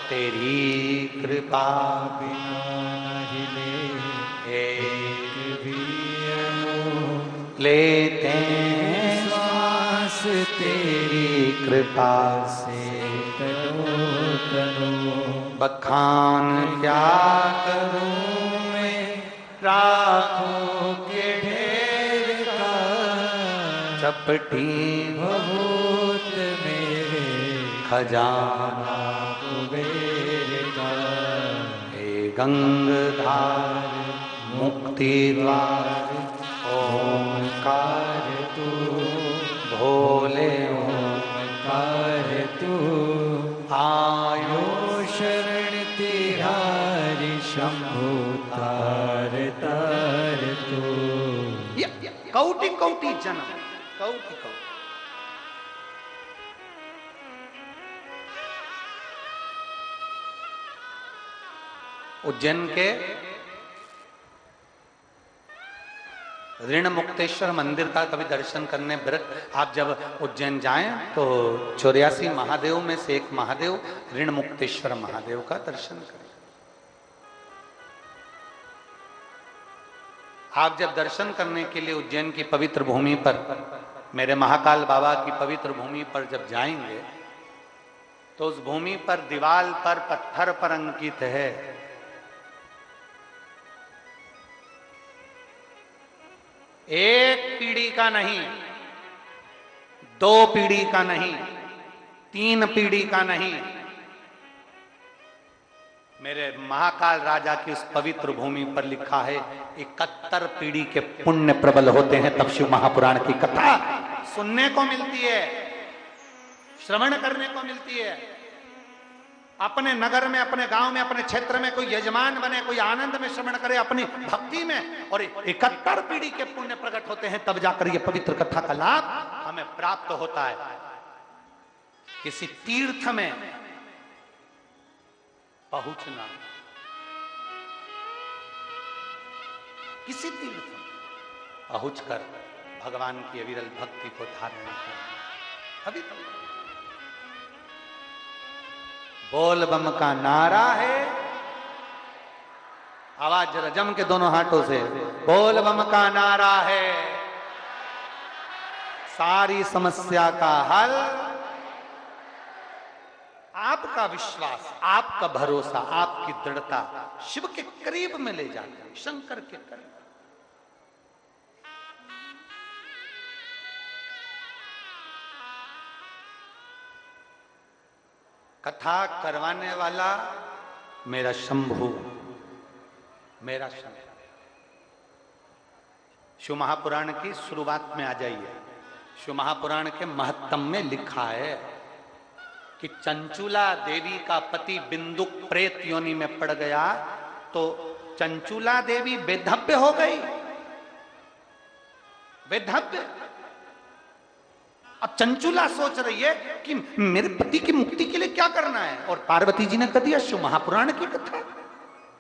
तेरी कृपा बिना हिले एक भी अनूठ लेते हैं श्वास तेरी कृपा से तनो तनो। बखान क्या करूं मैं राखों के ढेर का, चपटी बहुत मेरे खजाना कुबेर का। हे गंगाधार मुक्ति द्वार ओंकार तू भोले ओंकार तू आयो शरण तिहारी शंभु तार तार तू। कौटि कौटि जन्म कौटि कौटि। उज्जैन के ऋण मुक्तेश्वर मंदिर का कभी दर्शन करने आप जब उज्जैन जाएं तो 84 महादेव में से एक महादेव ऋण मुक्तेश्वर महादेव का दर्शन करें। आप जब दर्शन करने के लिए उज्जैन की पवित्र भूमि पर, मेरे महाकाल बाबा की पवित्र भूमि पर जब जाएंगे तो उस भूमि पर दीवाल पर पत्थर पर अंकित है, एक पीढ़ी का नहीं, 2 पीढ़ी का नहीं, 3 पीढ़ी का नहीं, मेरे महाकाल राजा की उस पवित्र भूमि पर लिखा है 71 पीढ़ी के पुण्य प्रबल होते हैं। तब शिव महापुराण की कथा सुनने को मिलती है, श्रवण करने को मिलती है। अपने नगर में, अपने गांव में, अपने क्षेत्र में कोई यजमान बने, कोई आनंद में श्रवण करे अपनी भक्ति में, और 71 पीढ़ी के पुण्य प्रकट होते हैं, तब जाकर ये पवित्र कथा का लाभ हमें प्राप्त होता है। किसी तीर्थ में पहुंचना, किसी तीर्थ में पहुंचकर भगवान की अविरल भक्ति को धारण करना, अभी बोल बम का नारा है। आवाज जरा जम के दोनों हाथों से, बोल बम का नारा है, सारी समस्या का हल। आपका विश्वास, आपका भरोसा, आपकी दृढ़ता शिव के करीब में ले जाता है, शंकर के करीब। कथा करवाने वाला मेरा शंभु, मेरा शंभु। शिव महापुराण की शुरुआत में आ जाइए। शिव महापुराण के महत्तम में लिखा है कि चंचुला देवी का पति बिंदुक प्रेत योनि में पड़ गया तो चंचुला देवी वेधव्य हो गई, वेधव्य। अब चंचुला सोच रही है कि मेरे पति की मुक्ति के लिए क्या करना है, और पार्वती जी ने कह दिया शिव महापुराण की कथा।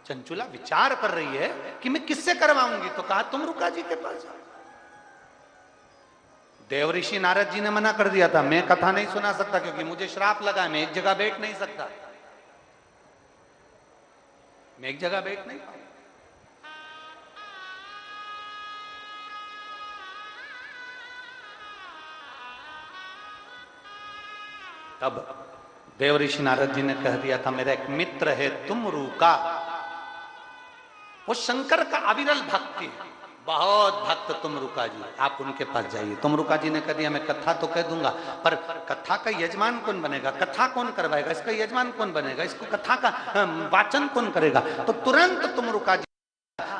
चंचुला विचार कर रही है कि मैं किससे करवाऊंगी, तो कहा तुम रुका जी के पास जाओ। देव ऋषि नारद जी ने मना कर दिया था, मैं कथा नहीं सुना सकता क्योंकि मुझे श्राप लगा है, मैं एक जगह बैठ नहीं सकता, मैं एक जगह बैठ नहीं पाऊंगा। तब देव ऋषि नारद जी ने कह दिया था, मेरा एक मित्र है तुमरू का, वो शंकर का अविरल भक्ति है, बहुत भक्त तुमरुका जी, आप उनके पास जाइए। तुमरुका जी ने कह दिया मैं कथा तो कह दूंगा, पर कथा का यजमान कौन बनेगा, कथा कौन करवाएगा, इसका यजमान कौन बनेगा, इसको कथा का वाचन कौन करेगा। तो तुरंत तुमरुका जी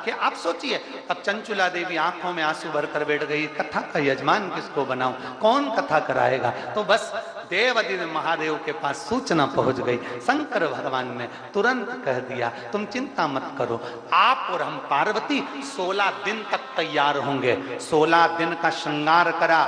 कि आप सोचिए, अब चंचुला देवी आंखों में आंसू भरकर बैठ गई, कथा का यजमान किसको बनाऊं, कौन कथा कराएगा। तो बस देवादिदेव महादेव के पास सूचना पहुंच गई। शंकर भगवान ने तुरंत कह दिया तुम चिंता मत करो, आप और हम पार्वती 16 दिन तक तैयार होंगे। 16 दिन का श्रृंगार करा,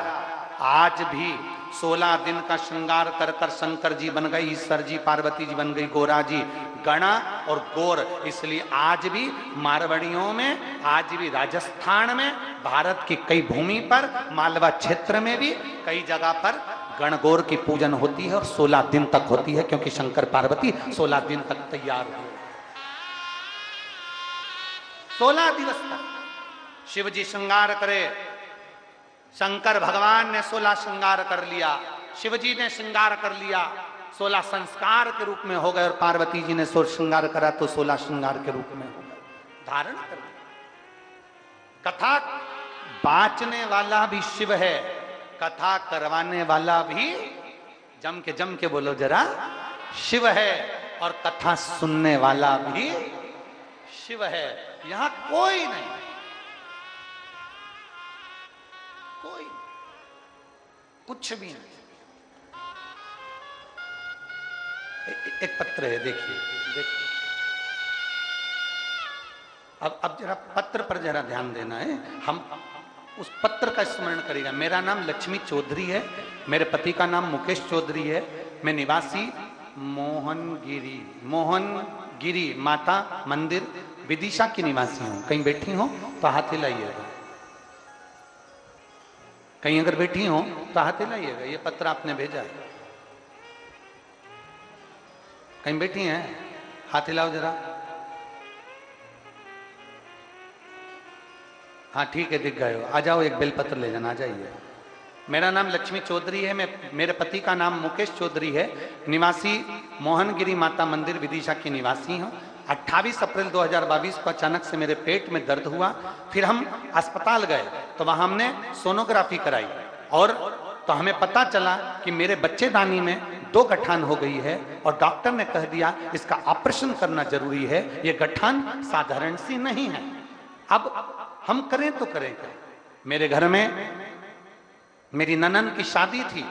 आज भी 16 दिन का श्रृंगार कर कर शंकर जी बन गए, ईश्वर जी, पार्वती जी बन गई गोरा जी, गणा और गोर। इसलिए आज भी मारवाड़ियों में, आज भी राजस्थान में, भारत की कई भूमि पर, मालवा क्षेत्र में भी कई जगह पर गणगौर की पूजन होती है और 16 दिन तक होती है, क्योंकि शंकर पार्वती 16 दिन तक तैयार हुए। 16 दिवस तक शिव जी श्रृंगार करे। शंकर भगवान ने 16 श्रृंगार कर लिया, शिव जी ने श्रृंगार कर लिया, 16 संस्कार के रूप में हो गए, और पार्वती जी ने 16 श्रृंगार करा तो 16 श्रृंगार के रूप में हो गए, धारण कर लिया। कथा बांचने वाला भी शिव है, कथा करवाने वाला भी जम के बोलो जरा शिव है, और कथा सुनने वाला भी शिव है। यहां कोई नहीं, कोई कुछ भी नहीं। एक पत्र है, देखिए। अब जरा पत्र पर जरा ध्यान देना है। हम उस पत्र का स्मरण करेगा। मेरा नाम लक्ष्मी चौधरी है, मेरे पति का नाम मुकेश चौधरी है, मैं निवासी मोहनगिरी माता मंदिर विदिशा की निवासी हूं। कहीं बैठी हो तो हाथ हिलाइएगा, कहीं अगर बैठी हो तो हाथ हिलाइएगा। ये पत्र आपने भेजा है। कहीं बैठी हैं, हाथ हिलाओ जरा। हाँ ठीक है, दिख गए हो, आ जाओ, एक बेलपत्र ले जाना, आ जाइए। मेरा नाम लक्ष्मी चौधरी है, मेरे पति का नाम मुकेश चौधरी है, निवासी मोहनगिरी माता मंदिर विदिशा की निवासी हूँ। 28 अप्रैल 2022 को अचानक से मेरे पेट में दर्द हुआ, फिर हम अस्पताल गए तो वहां हमने सोनोग्राफी कराई, और तो हमें पता चला कि मेरे बच्चेदानी में 2 गठान हो गई है, और डॉक्टर ने कह दिया इसका ऑपरेशन करना जरूरी है, ये गठान साधारण सी नहीं है। अब हम करें तो करें क्या? मेरे घर में मेरी ननन की शादी थी,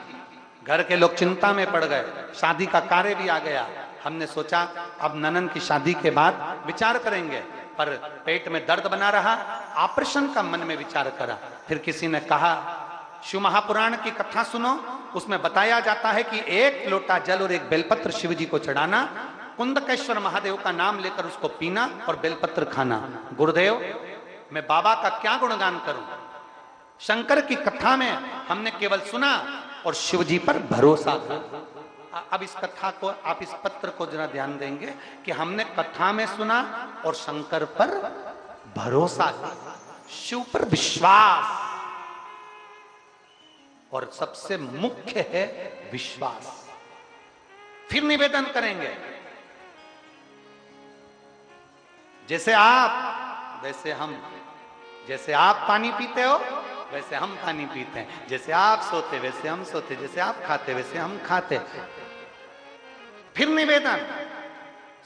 घर के लोग चिंता में पड़ गए, शादी का कार्य भी आ गया। हमने सोचा अब ननन की शादी के बाद विचार करेंगे, पर पेट में दर्द बना रहा, ऑपरेशन का मन में विचार करा। फिर किसी ने कहा शिव महापुराण की कथा सुनो, उसमें बताया जाता है कि 1 लोटा जल और 1 बेलपत्र शिव जी को चढ़ाना, कुंदकेश्वर महादेव का नाम लेकर उसको पीना और बेलपत्र खाना। गुरुदेव, मैं बाबा का क्या गुणगान करूं? शंकर की कथा में हमने केवल सुना और शिव जी पर भरोसा था। अब इस कथा को, आप इस पत्र को जरा ध्यान देंगे कि हमने कथा में सुना और शंकर पर भरोसा किया, शिव पर विश्वास, और सबसे मुख्य है विश्वास। फिर निवेदन करेंगे, जैसे आप वैसे हम, जैसे आप पानी पीते हो वैसे हम पानी पीते हैं, जैसे आप सोते वैसे हम सोते, जैसे आप खाते वैसे हम खाते। फिर निवेदन,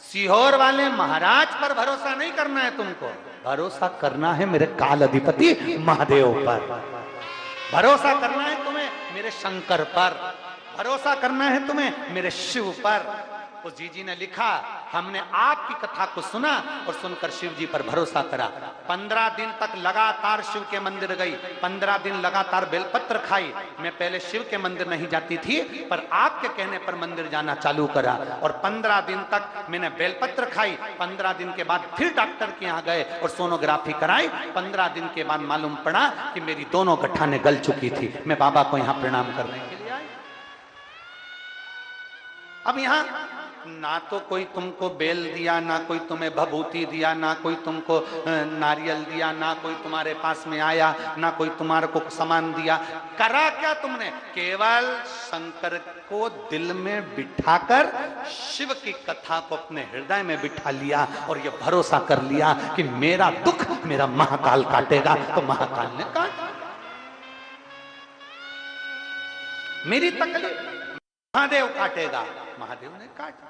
सीहोर वाले महाराज पर भरोसा नहीं करना है तुमको, भरोसा करना है मेरे काल अधिपति महादेव पर, भरोसा करना है तुम्हें मेरे शंकर पर, भरोसा करना है तुम्हें मेरे शिव पर। उस जीजी ने लिखा, हमने आपकी कथा को सुना और सुनकर शिव जी पर भरोसा करा। 15 दिन तक लगातार शिव के मंदिर गई, 15 दिन लगातार बेलपत्र खाई। मैं पहले शिव के मंदिर नहीं जाती थी, पर आपके कहने पर मंदिर जाना चालू करा, और 15 दिन तक मैंने बेलपत्र खाई। 15 दिन के बाद फिर डॉक्टर के यहाँ गए और सोनोग्राफी कराई। 15 दिन के बाद मालूम पड़ा कि मेरी दोनों गठाने गल चुकी थी। मैं बाबा को यहाँ प्रणाम करने के लिए आई। अब यहाँ ना तो कोई तुमको बेल दिया, ना कोई तुम्हें भभूति दिया, ना कोई तुमको नारियल दिया, ना कोई तुम्हारे पास में आया, ना कोई तुम्हारे को सामान दिया। करा क्या तुमने? केवल शंकर को दिल में बिठाकर शिव की कथा को अपने हृदय में बिठा लिया, और ये भरोसा कर लिया कि मेरा दुख मेरा महाकाल काटेगा, तो महाकाल ने काटा। मेरी तकलीफ महादेव काटेगा, महादेव ने काटा।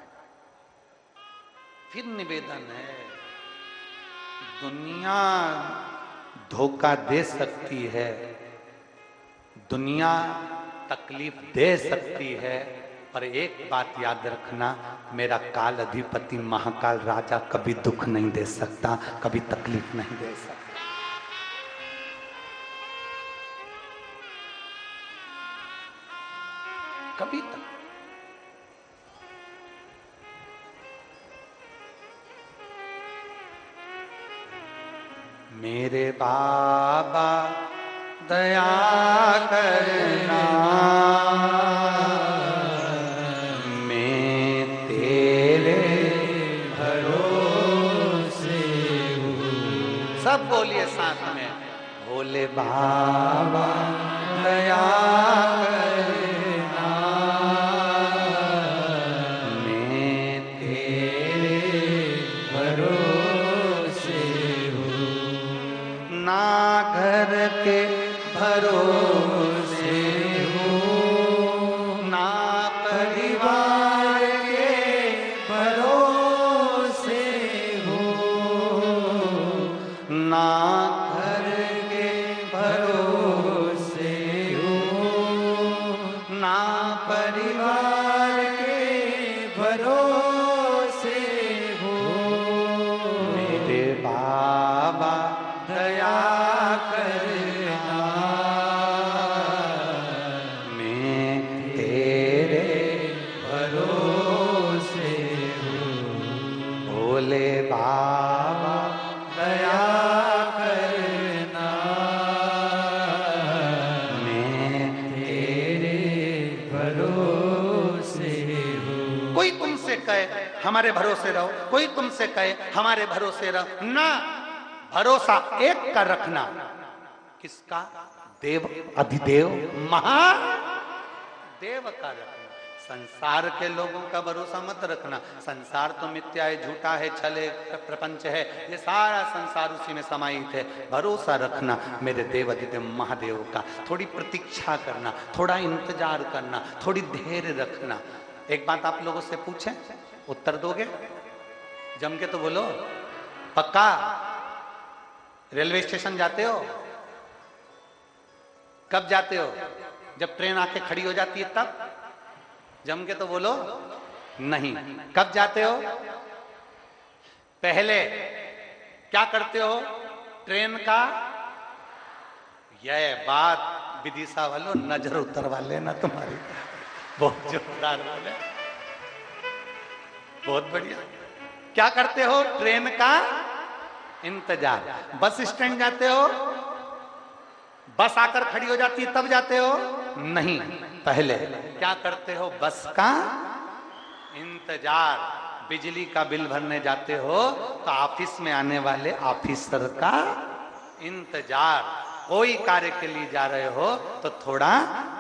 फिर निवेदन है, दुनिया धोखा दे सकती है, दुनिया तकलीफ दे सकती है, पर एक बात याद रखना, मेरा काल अधिपति महाकाल राजा कभी दुख नहीं दे सकता, कभी तकलीफ नहीं दे सकता। कभी तक मेरे बाबा दया करना, सब बोलिए साथ में, भोले बाबा दया करना, मैं तेरे भरोसे हूँ, ना घर के भरोसे हूँ, ना परिवार के भरोसे हूँ, ना घर के भरोसे हूँ, ना परिवार के भरोसे हूँ, मेरे बाबा दया करना, मैं तेरे भरोसे हूँ, भोले बाबा दया करना, मैं तेरे भरोसे हूँ। कोई तुमसे कहे हमारे भरोसे रहो, कोई तुमसे कहे हमारे भरोसे रहो, ना, भरोसा एक का रखना। किसका? देव अधिदेव महादेव का रखना। संसार के लोगों का भरोसा मत रखना। संसार तो मिथ्या है, झूठा है, छल है, प्रपंच है, ये सारा संसार उसी में समाहित है। भरोसा रखना मेरे देव अधिदेव महादेव का। थोड़ी प्रतीक्षा करना, थोड़ा इंतजार करना, थोड़ी धैर्य रखना। एक बात आप लोगों से पूछें, उत्तर दोगे? जम के तो बोलो। पक्का? रेलवे स्टेशन जाते हो? कब जाते हो? जब ट्रेन आके खड़ी हो जाती है तब? जम के तो बोलो। नहीं। कब जाते हो? पहले क्या करते हो? ट्रेन का, यह बात विदिशा वालों नजर उतरवा लेना तुम्हारी। बहुत जोरदार बोले, बहुत बढ़िया। क्या करते हो? ट्रेन का इंतजार। बस स्टैंड जाते हो? बस आकर खड़ी हो जाती है तब जाते हो? नहीं, पहले क्या करते हो? बस का इंतजार। बिजली का बिल भरने जाते हो तो ऑफिस में आने वाले ऑफिसर का इंतजार। कोई कार्य के लिए जा रहे हो तो थोड़ा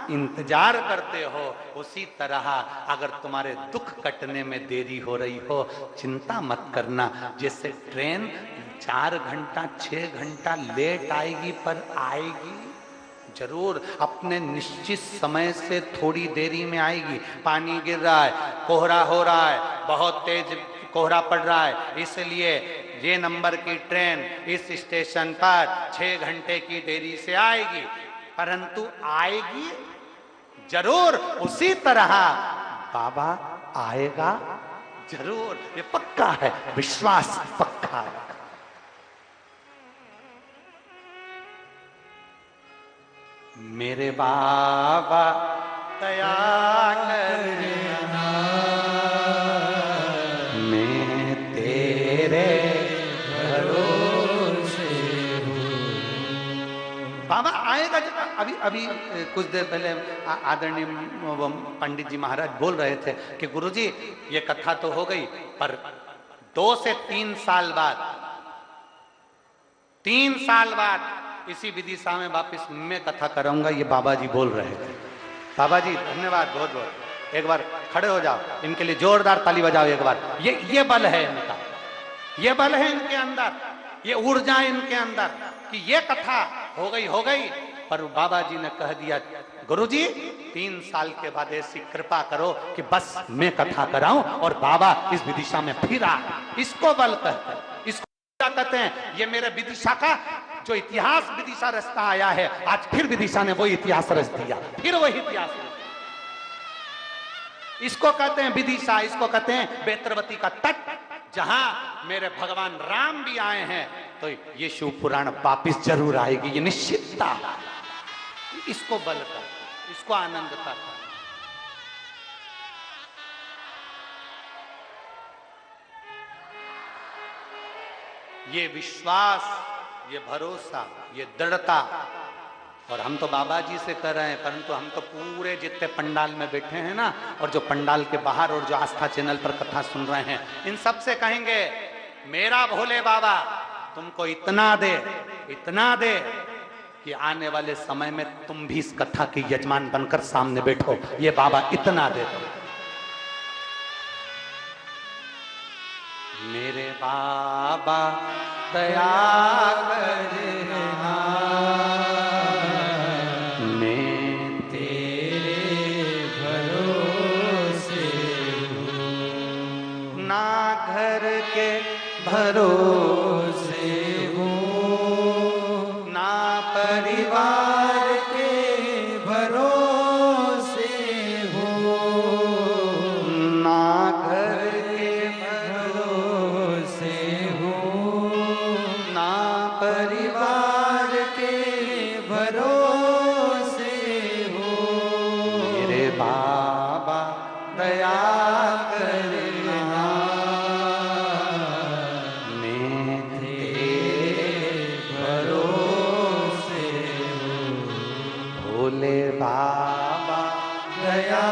इंतजार करते हो। उसी तरह अगर तुम्हारे दुख कटने में देरी हो रही हो, चिंता मत करना। जैसे ट्रेन 4 घंटा 6 घंटा लेट आएगी पर आएगी जरूर। अपने निश्चित समय से थोड़ी देरी में आएगी। पानी गिर रहा है, कोहरा हो रहा है, बहुत तेज कोहरा पड़ रहा है, इसलिए ये नंबर की ट्रेन इस स्टेशन पर 6 घंटे की देरी से आएगी, परंतु आएगी जरूर। उसी तरह बाबा आएगा जरूर, ये पक्का है, विश्वास पक्का है। मेरे बाबा दया करना, मैं तेरे भरोसे हूँ। बाबा आएगा। अभी अभी कुछ देर पहले आदरणीय पंडित जी महाराज बोल रहे थे कि गुरुजी ये कथा तो हो गई, पर 2 से 3 साल बाद, 3 साल बाद इसी विदिशा में वापिस मैं कथा करूंगा, ये बाबा जी बोल रहे थे। बाबा जी धन्यवाद बहुत बहुत। एक बार खड़े हो जाओ, इनके लिए जोरदार ताली बजाओ एक बार। ये बल है इनका, ये बल है इनके अंदर, ये ऊर्जा इनके अंदर कि ये कथा हो गई, पर बाबा जी ने कह दिया गुरुजी 3 साल के बाद ऐसी कृपा करो कि बस मैं कथा कराऊं और बाबा इस विदिशा में फिर आ। इसको बल कहते हैं, इसको कहते हैं। ये मेरे विदिशा का जो इतिहास विदिशा रचता आया है, आज फिर विदिशा ने वही इतिहास रच दिया, फिर वही इतिहास रच दिया। इसको कहते हैं विदिशा, इसको कहते हैं बेत्रवती का तट, जहां मेरे भगवान राम भी आए हैं। तो ये शिव पुराण वापिस जरूर आएगी, ये निश्चितता। इसको बल का, इसको आनंदता का। ये विश्वास, ये भरोसा, ये दृढ़ता। और हम तो बाबा जी से कर रहे हैं, परंतु हम तो पूरे जितने पंडाल में बैठे हैं ना, और जो पंडाल के बाहर और जो आस्था चैनल पर कथा सुन रहे हैं, इन सब से कहेंगे मेरा भोले बाबा तुमको इतना दे कि आने वाले समय में तुम भी इस कथा के यजमान बनकर सामने बैठो। ये बाबा इतना दे दो। मेरे बाबा दया करना, मैं तेरे भरोसे हूँ, ना घर के भरोसे हूँ, ना परिवार के भरोसे हूँ, ना घर के भरोसे हूँ, ना परिवार के भरोसे हूँ। मेरे बाबा दया करना, मैं तेरे भरोसे भोले बाबा दया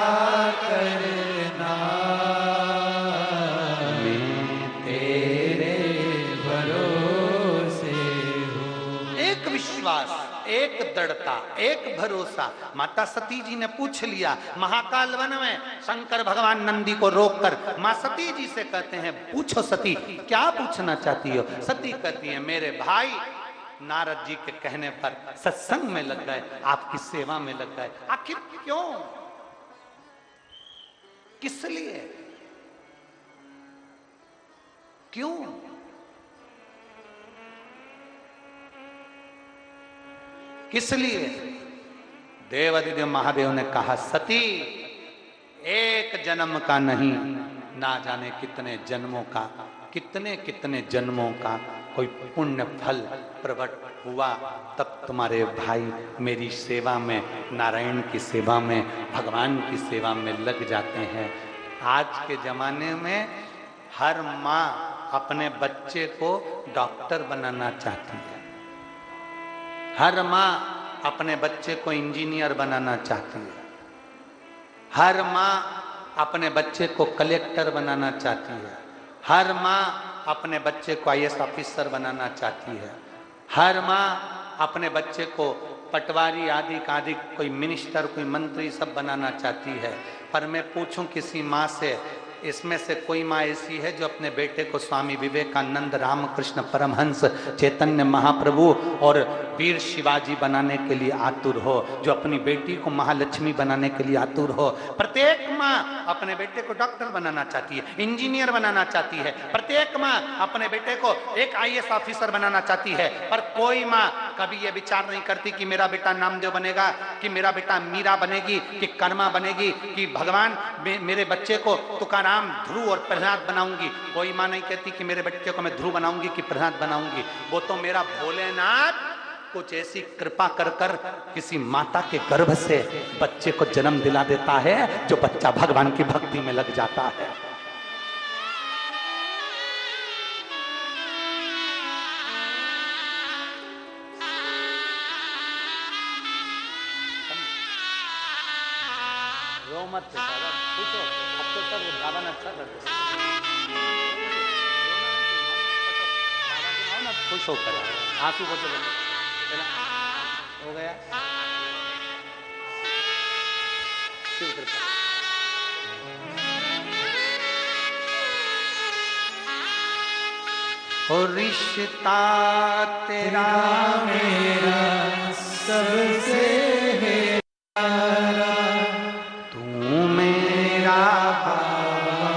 करना, मैं तेरे भरोसे हूँ। एक विश्वास, एक दृढ़ता, एक भरोसा। माता सती जी ने पूछ लिया महाकाल वन में, शंकर भगवान नंदी को रोककर मां सती जी से कहते हैं पूछो सती क्या पूछना चाहती हो। सती कहती है मेरे भाई नारद जी के कहने पर सत्संग में लग गए, आपकी सेवा में लग गए। आखिर क्यों, किस लिए, क्यों? किस लिए? देवादिदेव महादेव ने कहा सती एक जन्म का नहीं, ना जाने कितने जन्मों का, कितने कितने जन्मों का कोई पुण्य फल प्रकट हुआ, तब तुम्हारे भाई मेरी सेवा में, नारायण की सेवा में, भगवान की सेवा में लग जाते हैं। आज के जमाने में हर माँ अपने बच्चे को डॉक्टर बनाना चाहती है, हर माँ अपने बच्चे को इंजीनियर बनाना चाहती है, हर माँ अपने बच्चे को कलेक्टर बनाना चाहती है, हर माँ अपने बच्चे को आईएएस ऑफिसर बनाना चाहती है, हर माँ अपने बच्चे को पटवारी आदि आदि कोई मिनिस्टर कोई मंत्री सब बनाना चाहती है। पर मैं पूछूं किसी माँ से, इसमें से कोई माँ ऐसी है जो अपने बेटे को स्वामी विवेकानंद, रामकृष्ण परमहंस, चैतन्य महाप्रभु और वीर शिवाजी बनाने के लिए आतुर हो, जो अपनी बेटी को महालक्ष्मी बनाने के लिए आतुर हो? प्रत्येक माँ अपने बेटे को डॉक्टर बनाना चाहती है, इंजीनियर बनाना चाहती है, प्रत्येक माँ अपने बेटे को एक आईएएस ऑफिसर बनाना चाहती है। पर कोई माँ कभी ये विचार नहीं करती कि मेरा बेटा नामदेव बनेगा, कि मेरा बेटा मीरा बनेगी, कि कर्मा बनेगी, कि भगवान मेरे बच्चे को तुकाराम, ध्रुव और प्रहलाद बनाऊंगी। कोई माँ नहीं कहती कि मेरे बच्चे को मैं ध्रुव बनाऊंगी कि प्रहलाद बनाऊंगी। वो तो मेरा भोलेनाथ कुछ ऐसी कृपा कर कर किसी माता के गर्भ से बच्चे को जन्म दिला देता है जो बच्चा भगवान की भक्ति में लग जाता है। रो मत बेटा, पूछो। अब तो सब गावन अच्छा कर दो। आओ ना, खुश होकर आओ, आंसू बचो हो गया। शिव कृपा। और रिश्ता तेरा मेरा सबसे प्यारा, तू मेरा बाबा,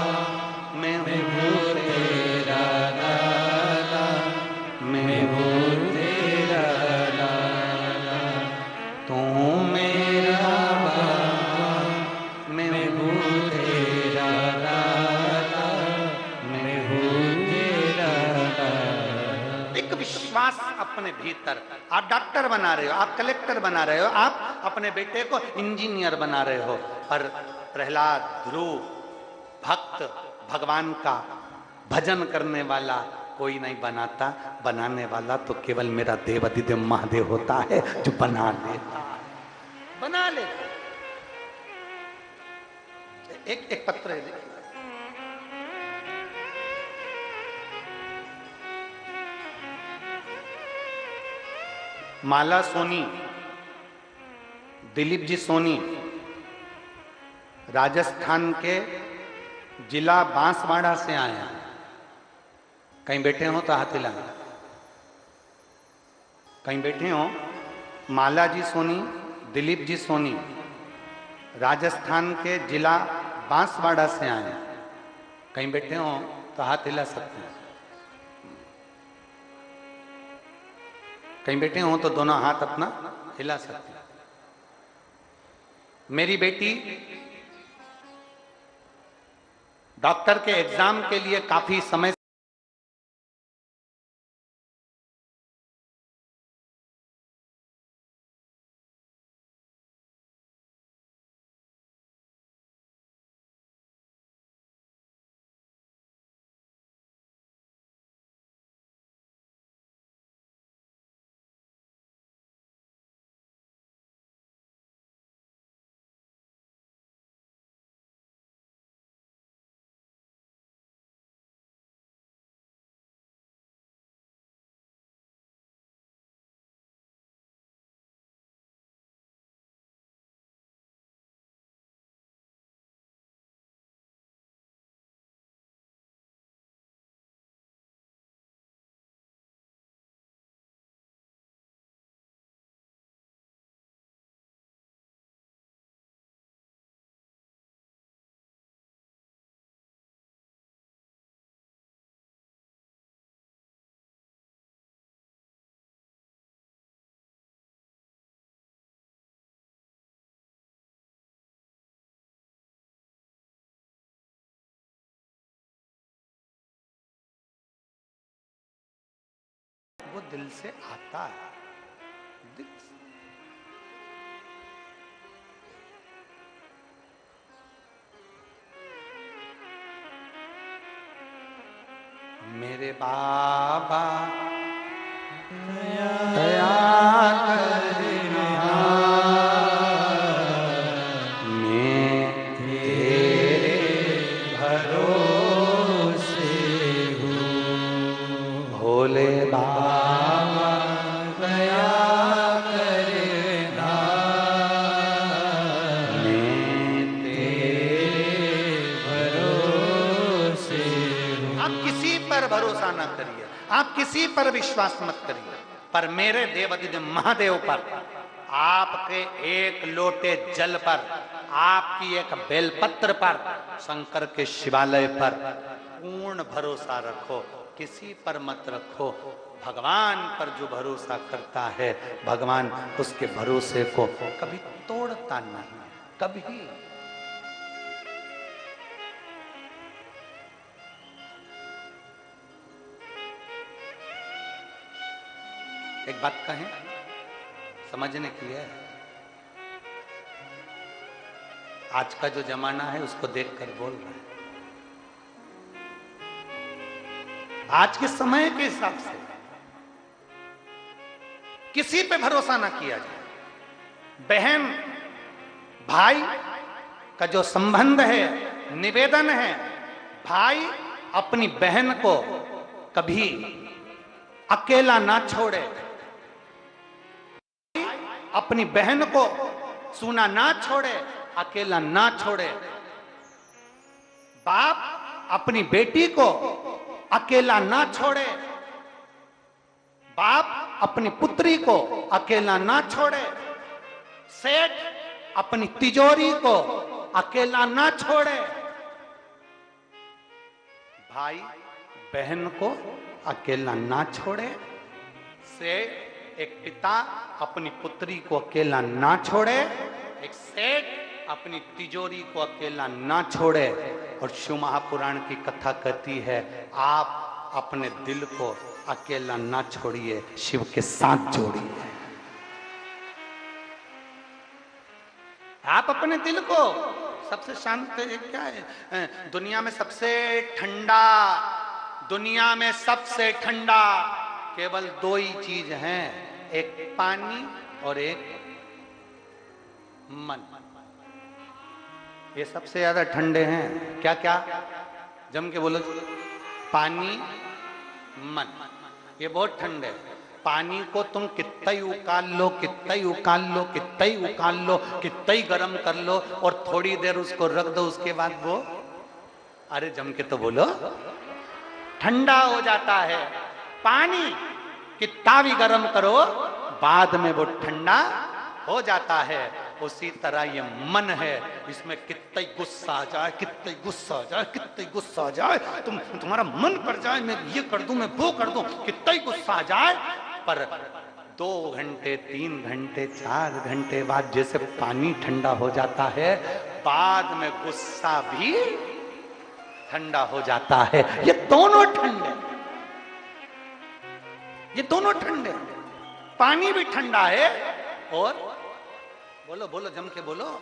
मैं हूँ तेरा लाला, मैं हूँ तेरा लाला, तू मेरा बाबा, मैं मैं हूँ हूँ तेरा लाला, मैं हूँ तेरा लाला। एक विश्वास अपने भीतर। आप डॉक्टर बना रहे हो, आप कलेक्टर बना रहे हो, आप अपने बेटे को इंजीनियर बना रहे हो, पर प्रहलाद, ध्रुव, भक्त, भगवान का भजन करने वाला कोई नहीं बनाता। बनाने वाला तो केवल मेरा देवादिदेव महादेव होता है जो बना लेता है, बना लेता। एक पत्र है, देखिए। माला सोनी, दिलीप जी सोनी राजस्थान के जिला बांसवाड़ा से आए हैं। कहीं बैठे हो तो हाथ हिलाएं। कहीं बैठे हो। माला जी सोनी, दिलीप जी सोनी राजस्थान के जिला बांसवाड़ा से आए हैं। कहीं बैठे हो तो हाथ हिला सकते हैं। कहीं बैठे हो तो दोनों हाथ अपना हिला सकते हैं। मेरी बेटी डॉक्टर के एग्जाम के लिए काफी समय वो दिल से आता है। दिल से। मेरे बाबा दया करना, मैं तेरे भरोसे हूँ। भोले बाबा दया करना, मैं तेरे भरोसे हूँ। आप किसी पर भरोसा न करिए, आप किसी पर विश्वास मत करिए, पर मेरे देवाधिदेव महादेव पर, आपके एक लोटे जल पर, आपकी एक बेलपत्र पर, शंकर के शिवालय पर पूर्ण भरोसा रखो। किसी पर मत रखो। भगवान पर जो भरोसा करता है, भगवान उसके भरोसे को कभी तोड़ता नहीं, कभी। एक बात कहें समझने के लिए, आज का जो जमाना है उसको देखकर बोल रहे हैं। आज के समय के हिसाब से किसी पे भरोसा ना किया जाए। बहन भाई का जो संबंध है, निवेदन है, भाई अपनी बहन को कभी अकेला ना छोड़े, अपनी बहन को सूना ना छोड़े, अकेला ना छोड़े। बाप अपनी बेटी को अकेला ना छोड़े, बाप अपनी पुत्री को अकेला ना छोड़े, सेठ अपनी तिजोरी को अकेला ना छोड़े, भाई बहन को अकेला ना छोड़े, से एक पिता अपनी पुत्री को अकेला ना छोड़े, एक सेठ अपनी तिजोरी को अकेला ना छोड़े। और शिव महापुराण की कथा कहती है, आप अपने दिल को अकेला ना छोड़िए, शिव के साथ जोड़िए। आप अपने दिल को, सबसे शांत क्या है दुनिया में, सबसे ठंडा, दुनिया में सबसे ठंडा केवल दो ही चीज हैं, एक पानी और एक मन। ये सबसे ज्यादा ठंडे हैं। क्या क्या जम के बोलो, पानी मन, ये बहुत ठंडे। पानी को तुम कितना ही उकाल लो, कितना ही उकाल लो, कितना ही उकाल लो, कितना ही गर्म कर लो और थोड़ी देर उसको रख दो, उसके बाद वो, अरे जम के तो बोलो, ठंडा हो जाता है। पानी कितना भी गर्म करो बाद में वो ठंडा हो जाता है। उसी तरह ये मन है, इसमें कितना ही गुस्सा आ जाए, कितना ही गुस्सा आ जाए, कितना ही गुस्सा आ जाए, तुम्हारा मन कर जाए मैं ये कर दूं, मैं वो कर दूं, कितना ही गुस्सा आ जाए, पर 2 घंटे 3 घंटे 4 घंटे बाद जैसे पानी ठंडा हो जाता है, बाद में गुस्सा भी ठंडा हो जाता है। ये दोनों ठंडे, ये दोनों ठंडे, पानी भी ठंडा है और बोलो बोलो जम के बोलो,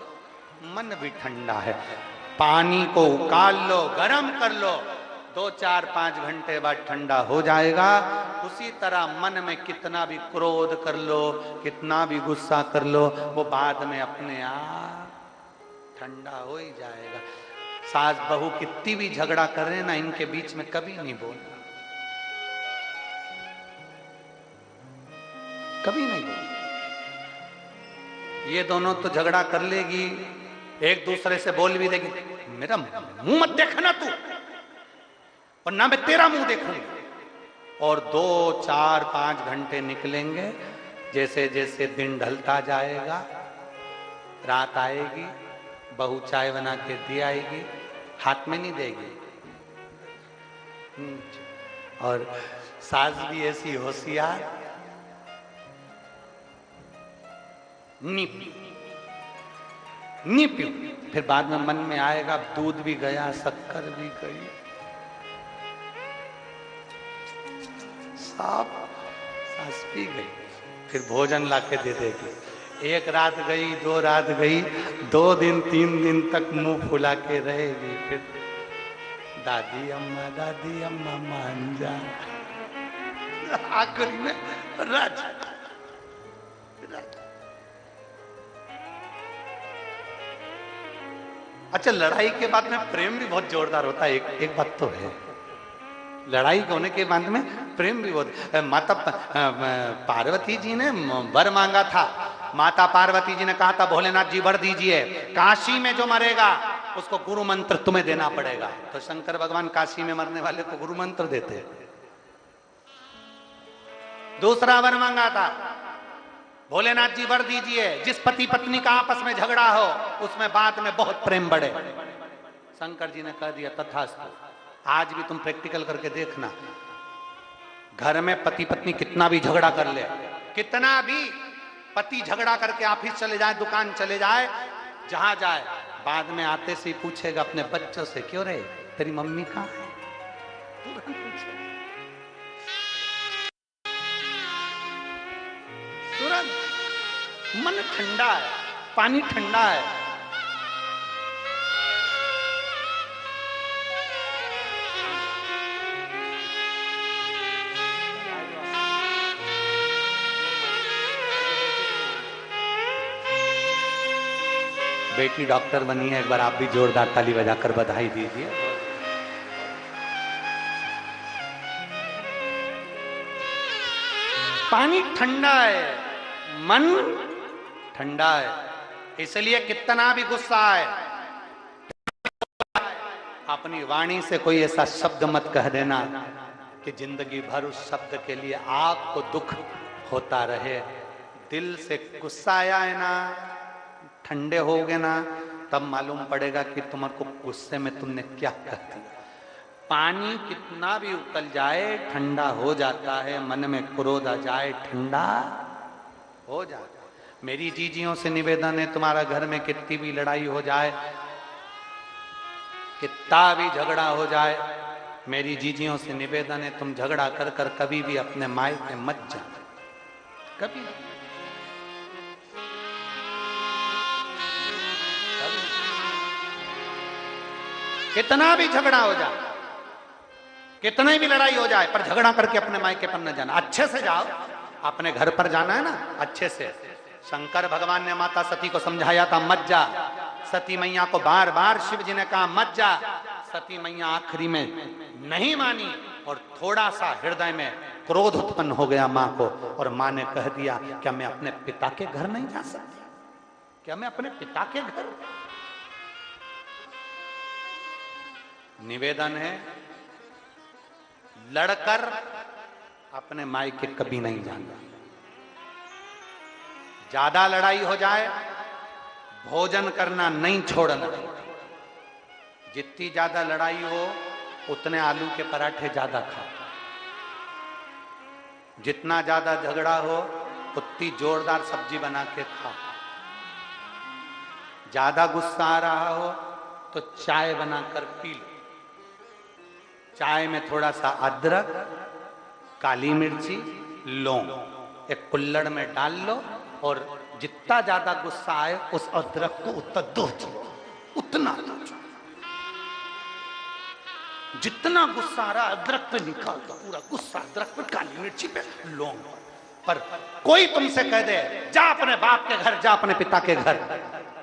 मन भी ठंडा है। पानी को उकाल लो, गरम कर लो, 2 4 5 घंटे बाद ठंडा हो जाएगा। उसी तरह मन में कितना भी क्रोध कर लो, कितना भी गुस्सा कर लो, वो बाद में अपने आप ठंडा हो ही जाएगा। सास बहू कितनी भी झगड़ा कर रहे ना, इनके बीच में कभी नहीं बोलना, कभी नहीं बोलना। ये दोनों तो झगड़ा कर लेगी, एक दूसरे से बोल भी देगी, मेरा मुंह मत देखना तू, और ना मैं तेरा मुंह देखूंगा। और 2 4 5 घंटे निकलेंगे, जैसे जैसे दिन ढलता जाएगा, रात आएगी, बहू चाय बना के दी आएगी, हाथ में नहीं देगी, और सास भी ऐसी होशियार, नी पीऊ। फिर बाद में मन में आएगा दूध भी गया, शक्कर भी गई, सब सास पी गई। फिर भोजन लाके दे देगी। 1 रात गई, 2 रात गई, 2 दिन 3 दिन तक मुंह फुला के रहेगी। फिर दादी अम्मा मान जा, आखिरी में राज। अच्छा, लड़ाई के बाद में प्रेम भी बहुत जोरदार होता है। एक बात तो है, लड़ाई होने के बाद में प्रेम भी बहुत। माता पार्वती जी ने वर मांगा था, माता पार्वती जी ने कहा था भोलेनाथ जी वर दीजिए, काशी में जो मरेगा उसको गुरु मंत्र तुम्हें देना पड़ेगा। तो शंकर भगवान काशी में मरने वाले को गुरु मंत्र देते। दूसरा वर मांगा था, भोलेनाथ जी वर दीजिए जिस पति पत्नी का आपस में झगड़ा हो उसमें बाद में बहुत प्रेम बढ़े। शंकर जी ने कह दिया तथास्तु। आज भी तुम प्रैक्टिकल करके देखना, घर में पति पत्नी कितना भी झगड़ा कर ले, कितना भी पति झगड़ा करके ऑफिस चले जाए, दुकान चले जाए, जहां जाए, बाद में आते से ही पूछेगा अपने बच्चों से, क्यों रे तेरी मम्मी कहां है, तुरंत पूछेगा, तुरंत। मन ठंडा है, पानी ठंडा है। बेटी डॉक्टर बनी है, एक बार आप भी जोरदार ताली बजाकर बधाई दीजिए। पानी ठंडा है, मन ठंडा है, इसलिए कितना भी गुस्सा आए अपनी वाणी से कोई ऐसा शब्द मत कह देना कि जिंदगी भर उस शब्द के लिए आपको दुख होता रहे। दिल से गुस्सा आया है ना, ठंडे हो गए ना, तब मालूम पड़ेगा कि तुम्हारे गुस्से में तुमने क्या कर दिया। पानी कितना भी उकल जाए ठंडा हो जाता है, मन में क्रोध आ जाए ठंडा हो जाता है। मेरी जीजियों से निवेदन है, तुम्हारा घर में कितनी भी लड़ाई हो जाए, कितना भी झगड़ा हो जाए, मेरी जीजियों से निवेदन है तुम झगड़ा कर कर कभी भी अपने मायके मत जाना, कभी। कितना भी झगड़ा हो जाए, कितनी भी लड़ाई हो जाए, पर झगड़ा करके अपने मायके पर न जाना। अच्छे से जाओ, अपने घर पर जाना है ना, अच्छे से। शंकर भगवान ने माता सती को समझाया था मत जा, सती मैया को बार बार शिव जी ने कहा मत जा, सती मैया आखिरी में नहीं मानी, और थोड़ा सा हृदय में क्रोध उत्पन्न हो गया मां को, और मां ने कह दिया, क्या मैं अपने पिता के घर नहीं जा सकती? क्या मैं अपने पिता के घर? निवेदन है, लड़कर अपने मायके कभी नहीं जाना। ज्यादा लड़ाई हो जाए, भोजन करना नहीं छोड़ना। जितनी ज्यादा लड़ाई हो उतने आलू के पराठे ज्यादा खाओ। जितना ज्यादा झगड़ा हो उतनी जोरदार सब्जी बना के खाओ। ज्यादा गुस्सा आ रहा हो तो चाय बनाकर पी लो। चाय में थोड़ा सा अदरक, काली मिर्ची, लौंग एक कुल्हड़ में डाल लो, और जितना ज्यादा गुस्सा आए उस अदरक को उतना दो, उतना दो। जितना गुस्सा आ रहा अदरक पे निकाल दो, पूरा गुस्सा अदरक पे, काली मिर्ची पे, लौंग पर। कोई तुमसे कह दे जा अपने बाप के घर, जा अपने पिता के घर,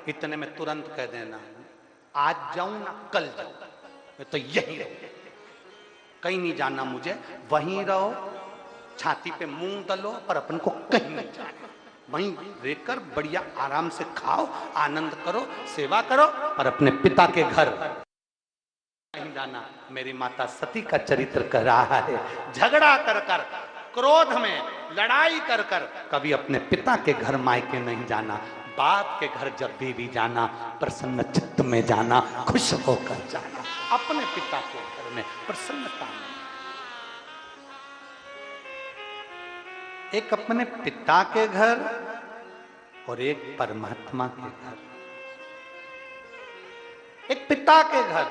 इतने में तुरंत कह देना आज जाऊं ना कल जाऊं, मैं तो यही रहूं, कहीं नहीं जाना मुझे, वहीं रहो, छाती पे मूंग दलो, पर अपन को कहीं नहीं जाना, वहीं रहकर बढ़िया आराम से खाओ, आनंद करो, सेवा करो, पर अपने पिता के घर नहीं जाना। मेरी माता सती का चरित्र कह रहा है, झगड़ा कर कर, क्रोध में लड़ाई कर कर कभी अपने पिता के घर मायके नहीं जाना। बाप के घर जब भी जाना, प्रसन्न चित्त में जाना, खुश होकर जाना, अपने पिता के घर में प्रसन्नता में। एक अपने पिता के घर और एक परमात्मा के घर। एक पिता के घर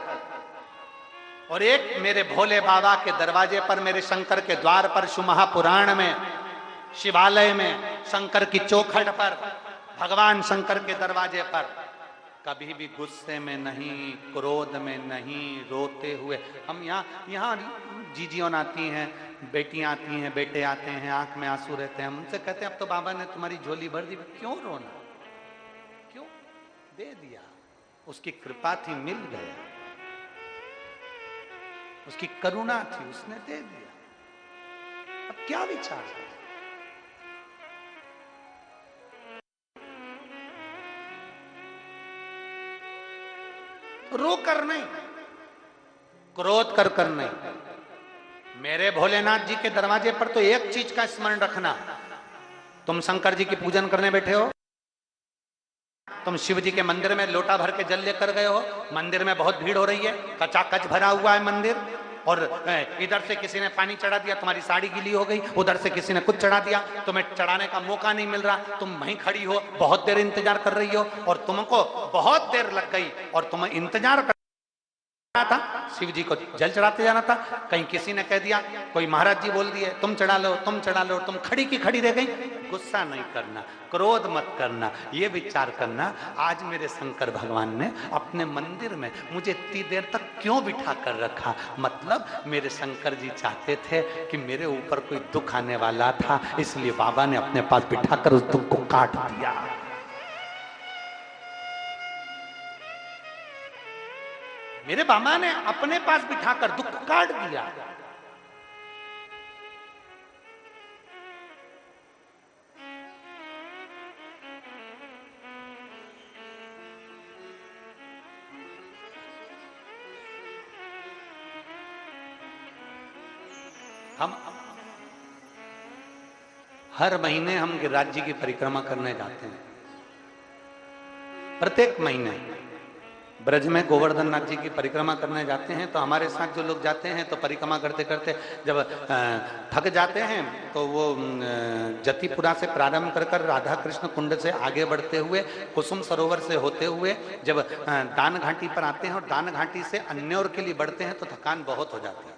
और एक मेरे भोले बाबा के दरवाजे पर, मेरे शंकर के द्वार पर, शिवमहापुराण में, शिवालय में, शंकर की चौखट पर, भगवान शंकर के दरवाजे पर कभी भी गुस्से में नहीं, क्रोध में नहीं, रोते हुए। हम यहाँ जीजियों आती हैं, बेटियां आती हैं, बेटे आते हैं, आंख में आंसू रहते हैं, हमसे कहते हैं अब तो बाबा ने तुम्हारी झोली भर दी। क्यों रोना? क्यों? दे दिया, उसकी कृपा थी, मिल गया, उसकी करुणा थी, उसने दे दिया। अब क्या विचार है? रो कर नहीं, क्रोध कर कर नहीं। मेरे भोलेनाथ जी के दरवाजे पर तो एक चीज का स्मरण रखना, तुम शंकर जी की पूजन करने बैठे हो, तुम शिव जी के मंदिर में लोटा भर के जल लेकर गए हो, मंदिर में बहुत भीड़ हो रही है, कचाकच भरा हुआ है मंदिर, और इधर से किसी ने पानी चढ़ा दिया, तुम्हारी साड़ी गीली हो गई, उधर से किसी ने कुछ चढ़ा दिया, तुम्हें चढ़ाने का मौका नहीं मिल रहा, तुम वहीं खड़ी हो, बहुत देर इंतजार कर रही हो, और तुमको बहुत देर लग गई, और तुम्हें इंतजार कर था, शिव जी को जल चढ़ाते जाना था, कहीं किसी ने कह दिया, कोई महाराज जी बोल दिए तुम चढ़ा लो, तुम चढ़ा लो, तुम खड़ी की खड़ी रह गई। गुस्सा नहीं करना, क्रोध मत करना, ये विचार करना आज मेरे शंकर भगवान ने अपने मंदिर में मुझे इतनी देर तक क्यों बिठा कर रखा। मतलब मेरे शंकर जी चाहते थे कि मेरे ऊपर कोई दुख आने वाला था, इसलिए बाबा ने अपने पास बिठाकर उस दुख को काट दिया। मेरे बाबा ने अपने पास बिठाकर दुख काट दिया। हम हर महीने हम गिरिराज जी की परिक्रमा करने जाते हैं, प्रत्येक महीने ब्रज में गोवर्धन नाथ जी की परिक्रमा करने जाते हैं। तो हमारे साथ जो लोग जाते हैं तो परिक्रमा करते करते जब थक जाते हैं तो वो जतिपुरा से प्रारंभ कर कर राधा कृष्ण कुंड से आगे बढ़ते हुए कुसुम सरोवर से होते हुए जब दान घाटी पर आते हैं और दान घाटी से अन्योर के लिए बढ़ते हैं तो थकान बहुत हो जाती है।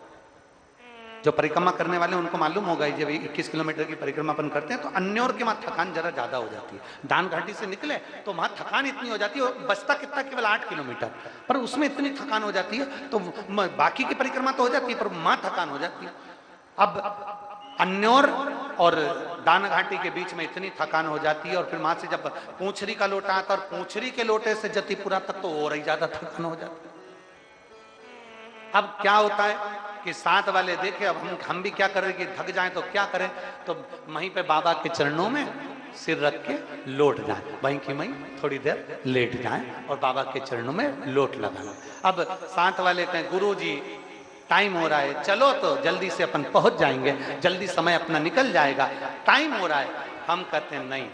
जो परिक्रमा करने वाले उनको मालूम होगा, जब 21 किलोमीटर की परिक्रमा अपन करते हैं तो अन्योर के वहां थकान जरा ज्यादा हो जाती है। दान घाटी से निकले तो वहां थकान इतनी हो जाती है, बचता कितना केवल 8 किलोमीटर, पर उसमें इतनी थकान हो जाती है तो बाकी की परिक्रमा तो हो जाती है पर वहां थकान हो जाती है। अब अन्योर और दान घाटी के बीच में इतनी थकान हो जाती है और फिर वहां से जब पूंछरी का लोटा आता और पूंछरी के लोटे से जतिपुरा तक तो और ही ज्यादा थकान हो जाती है। अब क्या होता है कि साथ वाले देखे, अब हम भी क्या करें कि थक जाएं तो क्या करें, तो वहीं पे बाबा के चरणों में सिर रख के लौट जाएं, वहीं की वहीं थोड़ी देर लेट जाएं और बाबा के चरणों में लोट लगा लें। अब साथ वाले कहें गुरु जी टाइम हो रहा है, चलो तो जल्दी से अपन पहुंच जाएंगे, जल्दी समय अपना निकल जाएगा, टाइम हो रहा है। हम कहते हैं नहीं,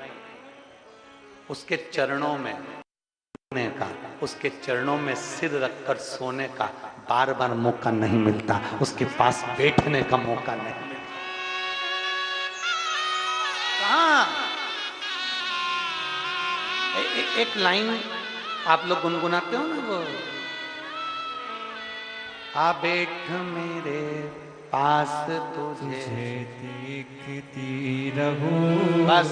उसके चरणों में सोने का, उसके चरणों में सिर रखकर सोने का बार बार मौका नहीं मिलता, उसके पास बैठने का मौका नहीं मिलता। कहां एक लाइन आप लोग गुनगुनाते हो ना, वो आ बैठ मेरे पास तुझे देखती रहूं। बस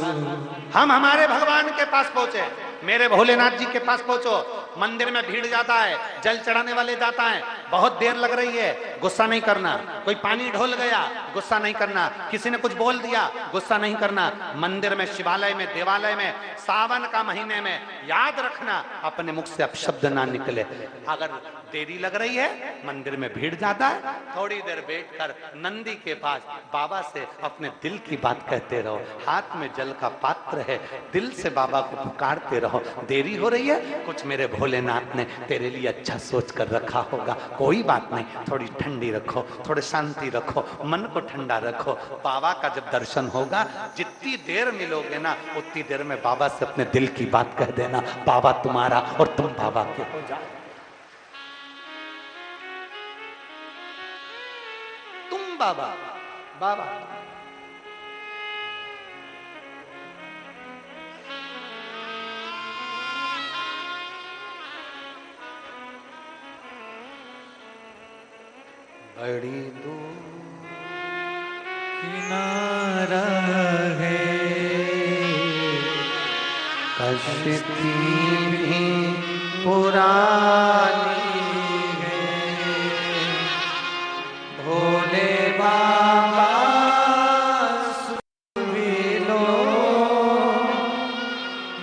हम हमारे भगवान के पास पहुंचे, मेरे भोलेनाथ जी के पास पहुंचो। मंदिर में भीड़ जाता है, जल चढ़ाने वाले जाता है, बहुत देर लग रही है, गुस्सा नहीं करना। कोई पानी ढोल गया, गुस्सा नहीं करना। किसी ने कुछ बोल दिया, गुस्सा नहीं करना। मंदिर में, शिवालय में, देवालय में, सावन का महीने में याद रखना अपने मुख से अपशब्द ना निकले। अगर देरी लग रही है, मंदिर में भीड़ ज्यादा है, थोड़ी देर बैठकर नंदी के पास बाबा से अपने दिल की बात कहते रहो। हाथ में जल का पात्र है, दिल से बाबा को पुकारते रहो। देरी हो रही है, कुछ मेरे भोलेनाथ ने तेरे लिए अच्छा सोच कर रखा होगा, कोई बात नहीं, थोड़ी ठंडी रखो, थोड़ी शांति रखो, मन को ठंडा रखो। बाबा का जब दर्शन होगा, जितनी देर मिलोगे ना, उतनी देर में बाबा से अपने दिल की बात कह देना। बाबा तुम्हारा और तुम बाबा के हो जाओ। तुम बाबा, बाबा बड़ी दूर किनारा है, कश्ती भी पुरानी है, भोले बाबा सुन भी लो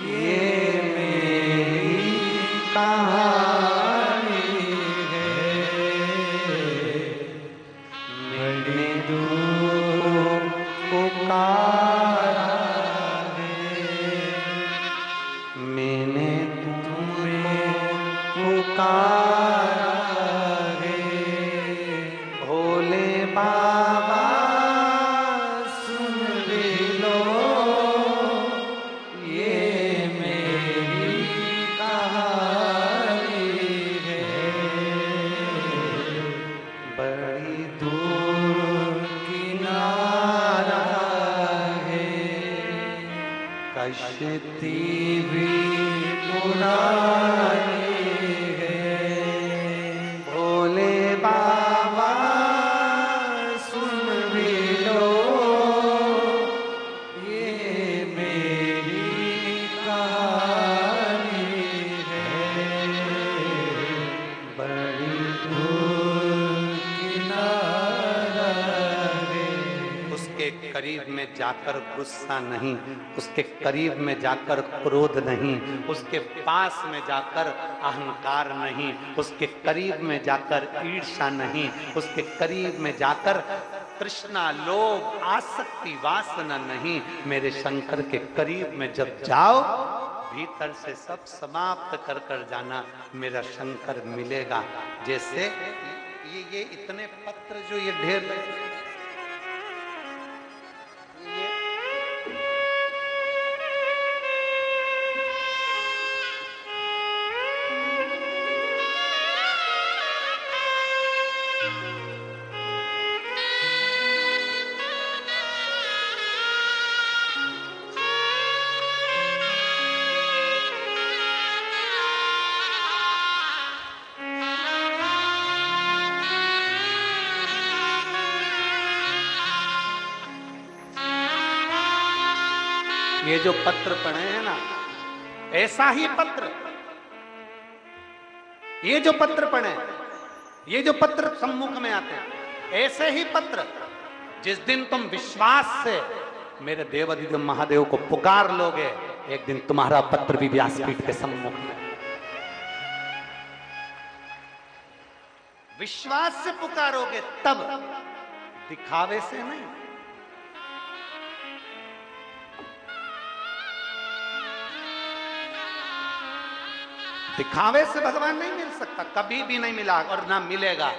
ये मेरी कहानी है। मैंने दूर पुकारा है, मैंने तुम्हें पुकारा है, भोले बाबा सुन भी लो ये मेरी कहानी है। बड़ी दूर किनारा है, कश्ती भी पुरानी है, भोले बाबा सुन भी लो ये मेरी कहानी है। बड़ी दूर किनारा है। उसके करीब में जाकर गुस्सा नहीं, उसके करीब में जाकर क्रोध नहीं, उसके पास में जाकर अहंकार नहीं, उसके करीब में जाकर ईर्ष्या नहीं, उसके करीब में जाकर तृष्णा, लोभ, आसक्ति, वासना नहीं। मेरे शंकर के करीब में जब जाओ, भीतर से सब समाप्त कर कर जाना, मेरा शंकर मिलेगा। जैसे ये इतने पत्र जो ये ढेर ये जो पत्र पढ़े हैं ना, ऐसा ही पत्र, ये जो पत्र पढ़े, ये जो पत्र सम्मुख में आते हैं, ऐसे ही पत्र जिस दिन तुम विश्वास से मेरे देवाधिदेव महादेव को पुकार लोगे, एक दिन तुम्हारा पत्र भी व्यासपीठ के सम्मुख में। विश्वास से पुकारोगे तब, दिखावे से नहीं। दिखावे से भगवान नहीं मिल सकता, कभी भी नहीं मिला और ना मिलेगा।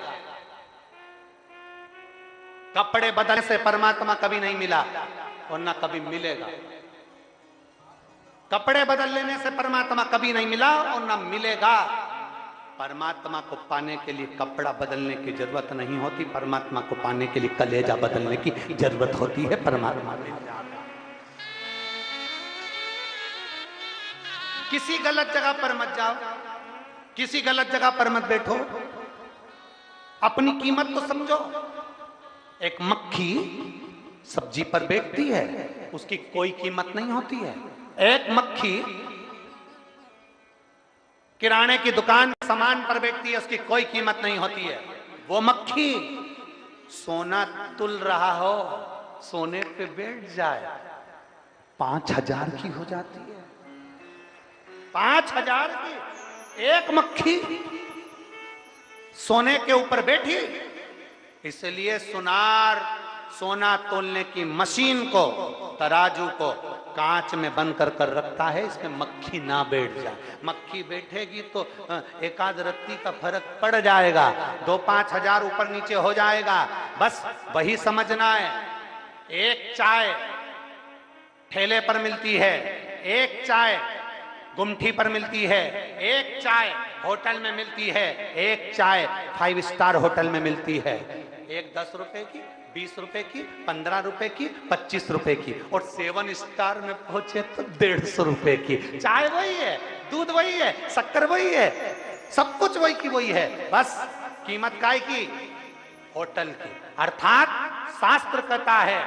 कपड़े बदलने से परमात्मा कभी नहीं मिला और ना कभी मिलेगा। कपड़े बदल लेने से परमात्मा कभी नहीं मिला और ना मिलेगा। परमात्मा को पाने के लिए कपड़ा बदलने की जरूरत नहीं होती, परमात्मा को पाने के लिए कलेजा बदलने की जरूरत होती है। परमात्मा मिल जाता। किसी गलत जगह पर मत जाओ, किसी गलत जगह पर मत बैठो, अपनी कीमत तो समझो। एक मक्खी सब्जी पर बैठती है, उसकी कोई कीमत नहीं होती है। एक मक्खी किराने की दुकान सामान पर बैठती है, उसकी कोई कीमत नहीं होती है। वो मक्खी सोना तुल रहा हो, सोने पे बैठ जाए, 5,000 की हो जाती है। 5,000 की एक मक्खी सोने के ऊपर बैठी। इसलिए सोना तोलने की मशीन को, तराजू को कांच में बंद कर रखता है, इसमें मक्खी ना बैठ जाए। मक्खी बैठेगी तो एकाध रत्ती का फर्क पड़ जाएगा, 2-5 हजार ऊपर नीचे हो जाएगा। बस वही समझना है। एक चाय ठेले पर मिलती है, एक चाय गुमठी पर मिलती है, एक चाय होटल में मिलती है, एक चाय 5 स्टार होटल में मिलती है। एक 10 रुपए की, 20 रुपए की, 15 रुपए की, 25 रुपए की, और 7 स्टार में पहुंचे तो 150 रुपए की। चाय वही है, दूध वही है, शक्कर वही है, सब कुछ वही की वही है, बस कीमत काय की? होटल की। अर्थात शास्त्र कहता है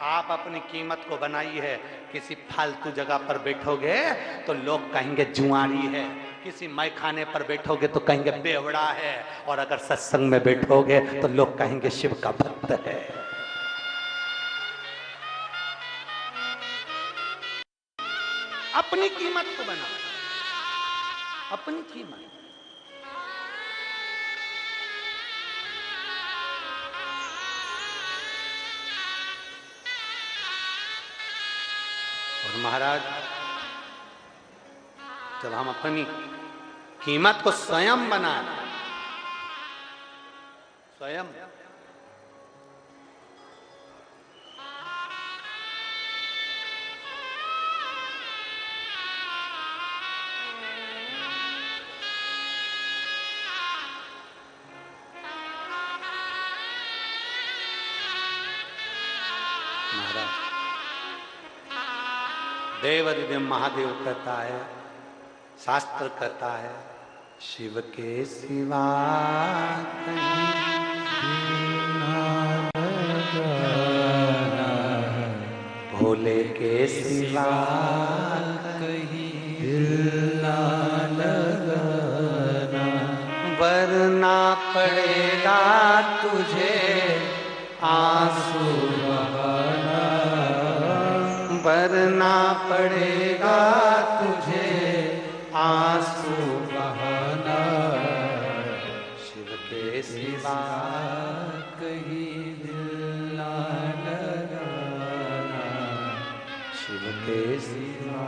आप अपनी कीमत को बनाई है। किसी फालतू जगह पर बैठोगे तो लोग कहेंगे जुआरी है, किसी मैखाने पर बैठोगे तो कहेंगे बेवड़ा है, और अगर सत्संग में बैठोगे तो लोग कहेंगे शिव का भक्त है। अपनी कीमत को बनाओ, अपनी कीमत। और महाराज, जब हम अपनी कीमत को स्वयं बनाए, स्वयं, महाराज देवादिदेव महादेव कहता है, शास्त्र कहता है, शिव के सिवा भोले के सिवा कहीं दिल ना लगाना, वरना पड़ेगा तुझे आंसू बहाना, वरना पड़ेगा तुझे आंसू बहाना, शिव के सिवा कहीं दिल ना लगाना, शिव के सिवा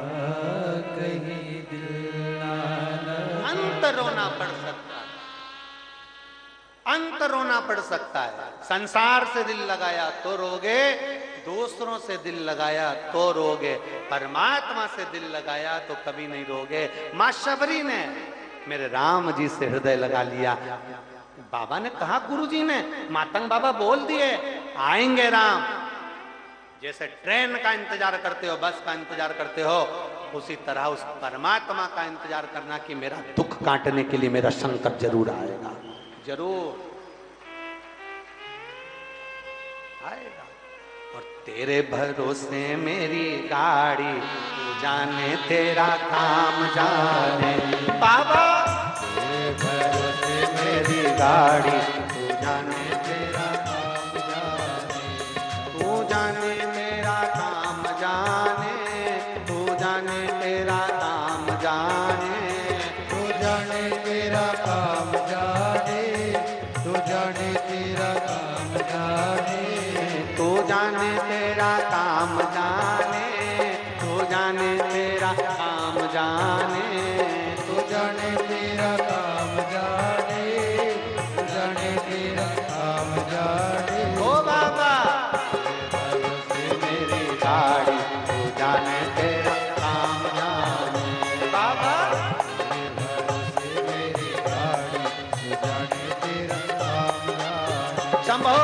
कहीं दिल ना लगाना। अंत रोना पड़ सकता है, अंत रोना पड़ सकता है। संसार से दिल लगाया तो रोगे, दूसरों से दिल लगाया तो रोगे, परमात्मा से दिल लगाया तो कभी नहीं रोगे। मां शबरी ने मेरे राम जी से हृदय लगा लिया। बाबा ने कहा, गुरुजी ने, मातंग बाबा बोल दिए आएंगे राम। जैसे ट्रेन का इंतजार करते हो, बस का इंतजार करते हो, उसी तरह उस परमात्मा का इंतजार करना कि मेरा दुख काटने के लिए मेरा शंकर जरूर आएगा, जरूर आएगा। और तेरे भरोसे मेरी गाड़ी, तू जाने तेरा काम जाने बाबा, तेरे भरोसे मेरी गाड़ी, तू जाने तेरा काम जाने, तू जाने तेरा काम जाने, तू जाने तेरा काम जाने, तू जाने तेरा काम जाने, तू काम जाने, तू जाने तेरा काम जाने, तू जाने तेरा काम जाने। ओ बाबा भरोसे मेरी गाड़ी, तू जाने तेरा काम जाने। बाबा भरोसे मेरी गाड़ी, तू जाने तेरा काम जाने। शंभो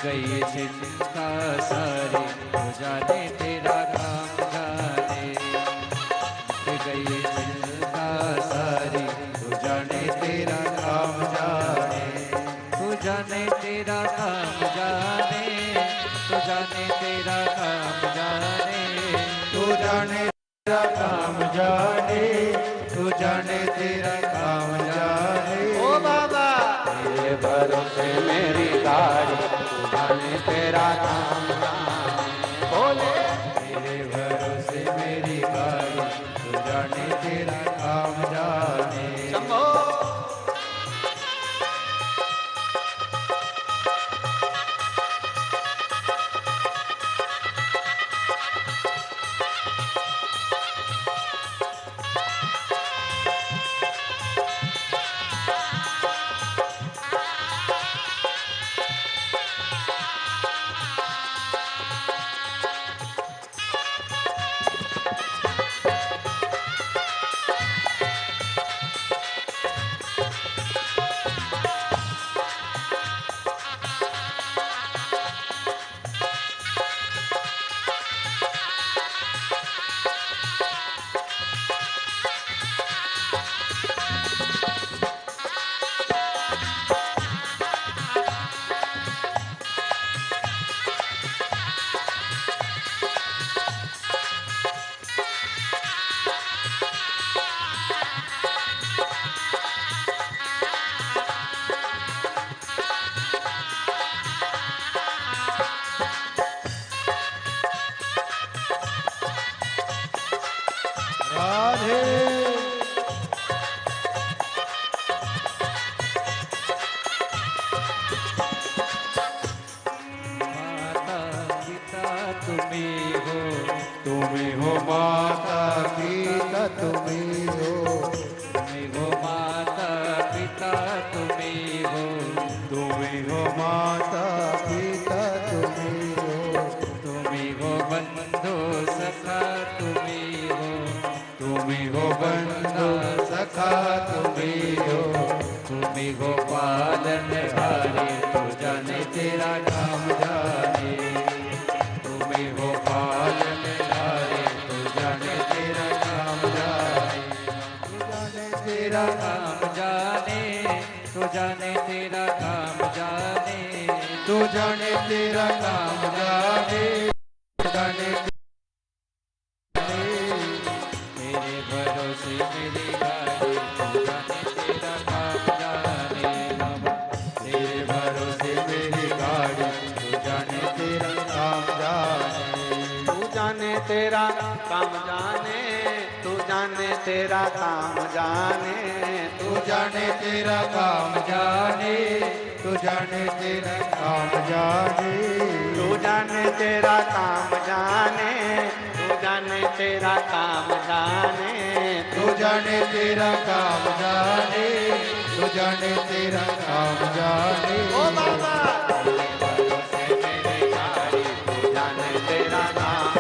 गई चिंता सारी, तू जाने तेरा काम जाने। मिट गई चिंता सारी, तू जाने तेरा काम जाने। तू जाने तेरा काम जाने, तू जाने तेरा काम जाने। तू जाने तेरा काम जाने, तू जाने तेरा काम जाने। ओ बाबा तेरे भरोसे मेरी गाड़ी, तू जाने तेरा काम जाने। बोले तेरे भरोसे मेरी गाड़ी, तू जाने तेरा काम जाने। शंभो राधे माता पिता तुम्ही हो, तुम्ही हो माता पिता तुम्ही हो। तुम्ही हो माता पिता तुम्ही हो, तुम्ही हो माता पिता तुम्ही हो। तुम्ही हो बंधु सखा तुम्ही हो, तुम्ही हो बंधु सखा तुम्ही हो। तुम्ही हो पालनहारी, तू जाने तेरा तू जाने तेरा काम जाने, जाने मेरे भरोसे मेरी गाड़ी, तू जाने तेरा काम जाने बाबा, तेरे भरोसे मेरी गाड़ी, तू जाने तेरा काम जाने, तू जाने तेरा काम जाने, तू जाने तेरा काम जाने, तू जाने तेरा काम जाने, तू जाने तेरा काम जाने, तू जाने तेरा काम जाने, तू जाने तेरा काम जाने, तू जाने तेरा काम जाने, तू जाने तेरा काम जाने। ओ बाबा भरोसे मेरी गाड़ी, तू जाने तेरा काम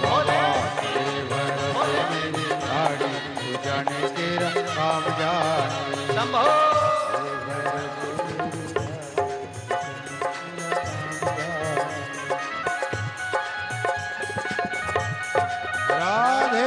बोले तेरे भरोसे मेरी गाड़ी, तू जाने तेरा काम जाने, शंभो राधे।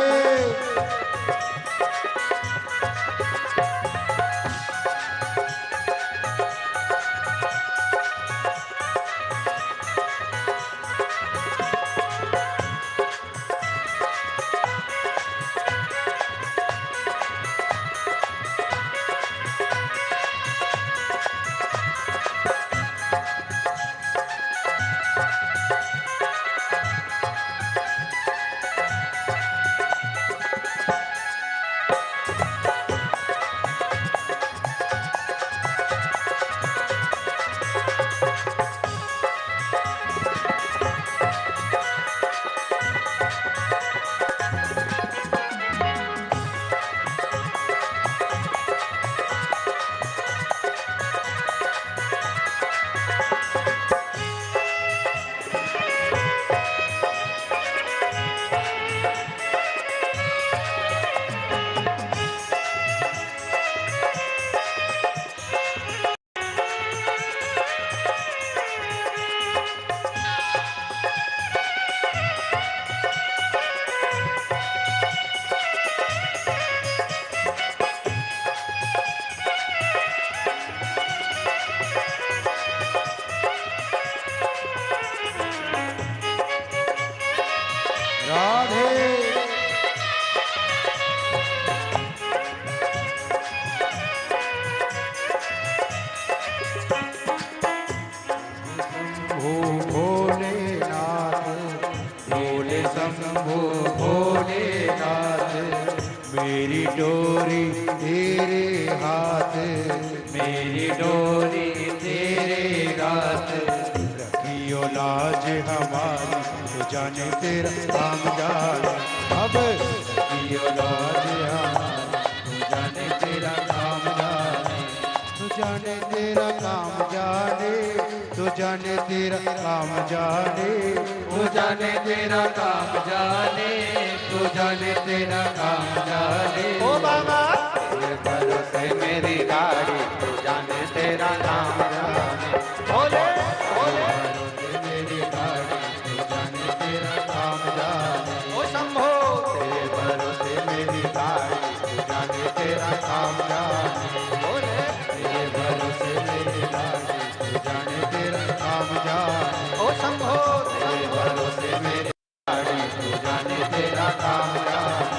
शंभो भोलेनाथ, मेरी डोरी तेरे हाथ, मेरी डोरी तेरे हाथ, रखियो लाज हमारी, तो जाने तेरा काम जाने, अब रखियो लाज हमारी, तो जाने तेरा काम जाने, तो जाने तेरा काम जाने, तो जाने तेरा काम जाने, तो जाने तेरा काम जाने, तो जाने तेरा काम जाने। ओ बाबा तेरे भरोसे मेरी गाड़ी, तू जाने तेरा काम जाने, बोले बोले भरोसे मेरी गाड़ी, तो जाने तेरा काम जाने, ओ शंभो तेरे भरोसे मेरी गाड़ी, तो जाने तेरा काम जाने, बोले तेरे भरोसे मेरी गाड़ी, तो जाने तेरा काम जाने, ओ शंभो तेरे भरोसे मेरी गाड़ी, तो जाने तेरा काम जाने,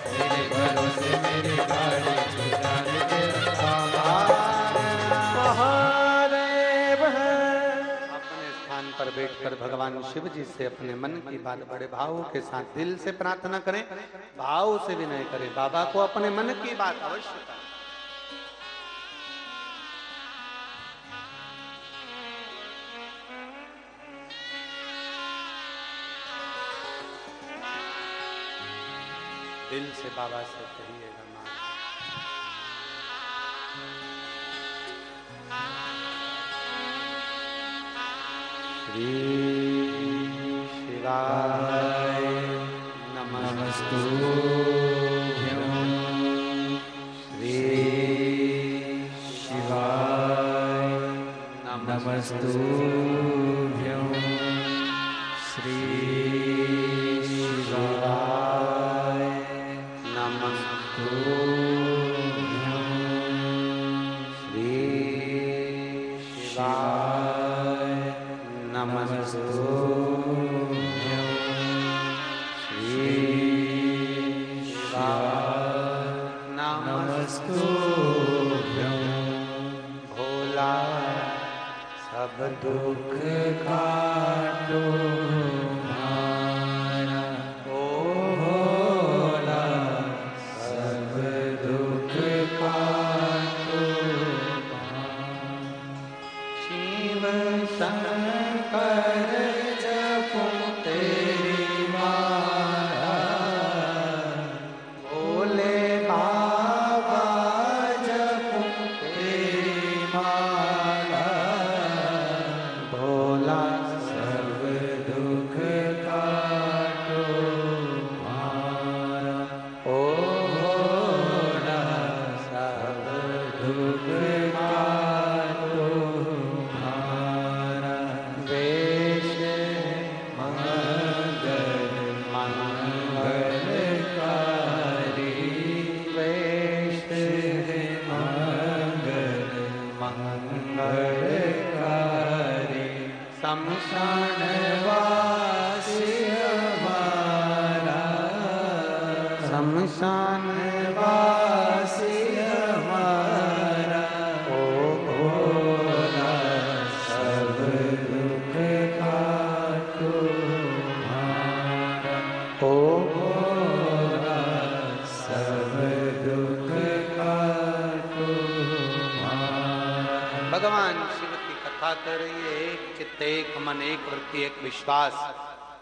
तेरे भरोसे मेरी गाड़ी, तो जाने तेरा काम जाने। महादेव है। अपने स्थान पर बैठकर भगवान शिव जी से अपने मन की बात बड़े भाव के साथ दिल से प्रार्थना करें, भाव से विनय करें, बाबा को अपने मन की बात अवश्य करें। दिल से बाबा से कहिएगा मां श्री शिवाय नमस्तुभ्यं, श्री शिवाय नमस्तुभ्यं, श्री शिवाय नमस्तुभ्यं, श्री शिवाय अब दुख काटो मारा ओ भोला, सब दुख काटो मारा। शिव शंकर जपो तेरी माला, भोले बाबा जपो तेरी माला, भोला सब दुख काटो मारा ओ भोला, सब दुख काटो मारा। वेश मंगल मंगलकारी, वेश मंगल मंगलकारी, शमशान वासी हमारा, शमशान वासी हमारा ओ भोला, सब दुख काटो मारा ओ भोला, सब दुख काटो मारा। भगवान शिव की कथा कर रही है। एक चित्त, एक मन, एक वृत्ति, एक विश्वास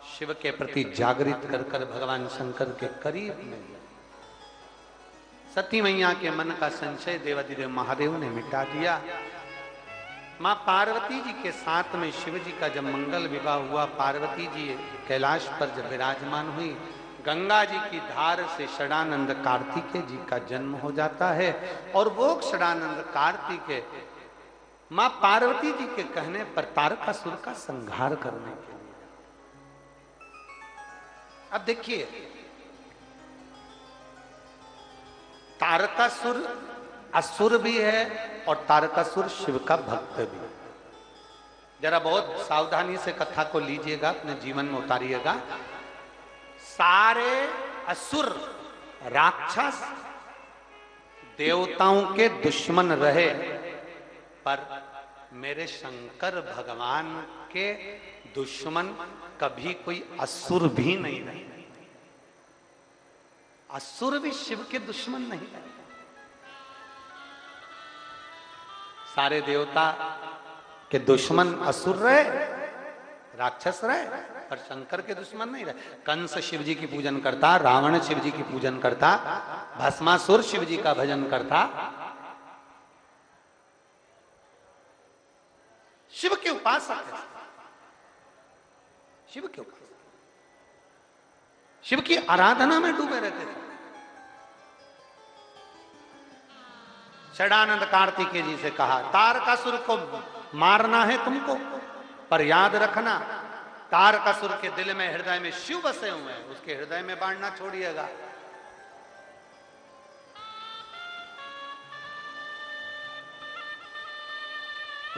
शिव के प्रति जागृत कर कर भगवान शंकर के करीब में सती मैया के मन का संशय देवाधिदेव महादेव ने मिटा दिया। मां पार्वती जी के साथ में शिव जी का जब मंगल विवाह हुआ, पार्वती जी कैलाश पर जब विराजमान हुई, गंगा जी की धार से षडानंद कार्तिकेय जी का जन्म हो जाता है। और वो षडानंद कार्तिकेय मां पार्वती जी के कहने पर तारकासुर का संहार करने के लिए। अब देखिए, तारकासुर असुर भी है और तारकासुर शिव का भक्त भी। जरा बहुत सावधानी से कथा को लीजिएगा, अपने जीवन में उतारिएगा। सारे असुर राक्षस देवताओं के दुश्मन रहे, पर मेरे शंकर भगवान के दुश्मन कभी कोई असुर भी नहीं रहे। असुर भी शिव के दुश्मन नहीं रहे। सारे देवता के दुश्मन असुर रहे, राक्षस रहे, पर शंकर के दुश्मन नहीं रहे। कंस शिव जी की पूजन करता, रावण शिव जी की पूजन करता, भस्मासुर शिव जी का भजन करता। शिव के उपासक है, शिव के उपासक, शिव की आराधना में डूबे रहते थे। षडानंद कार्तिकेय जी से कहा, तारकासुर को मारना है तुमको, पर याद रखना तारकासुर के दिल में, हृदय में शिव बसे हुए हैं, उसके हृदय में बाण ना छोड़िएगा।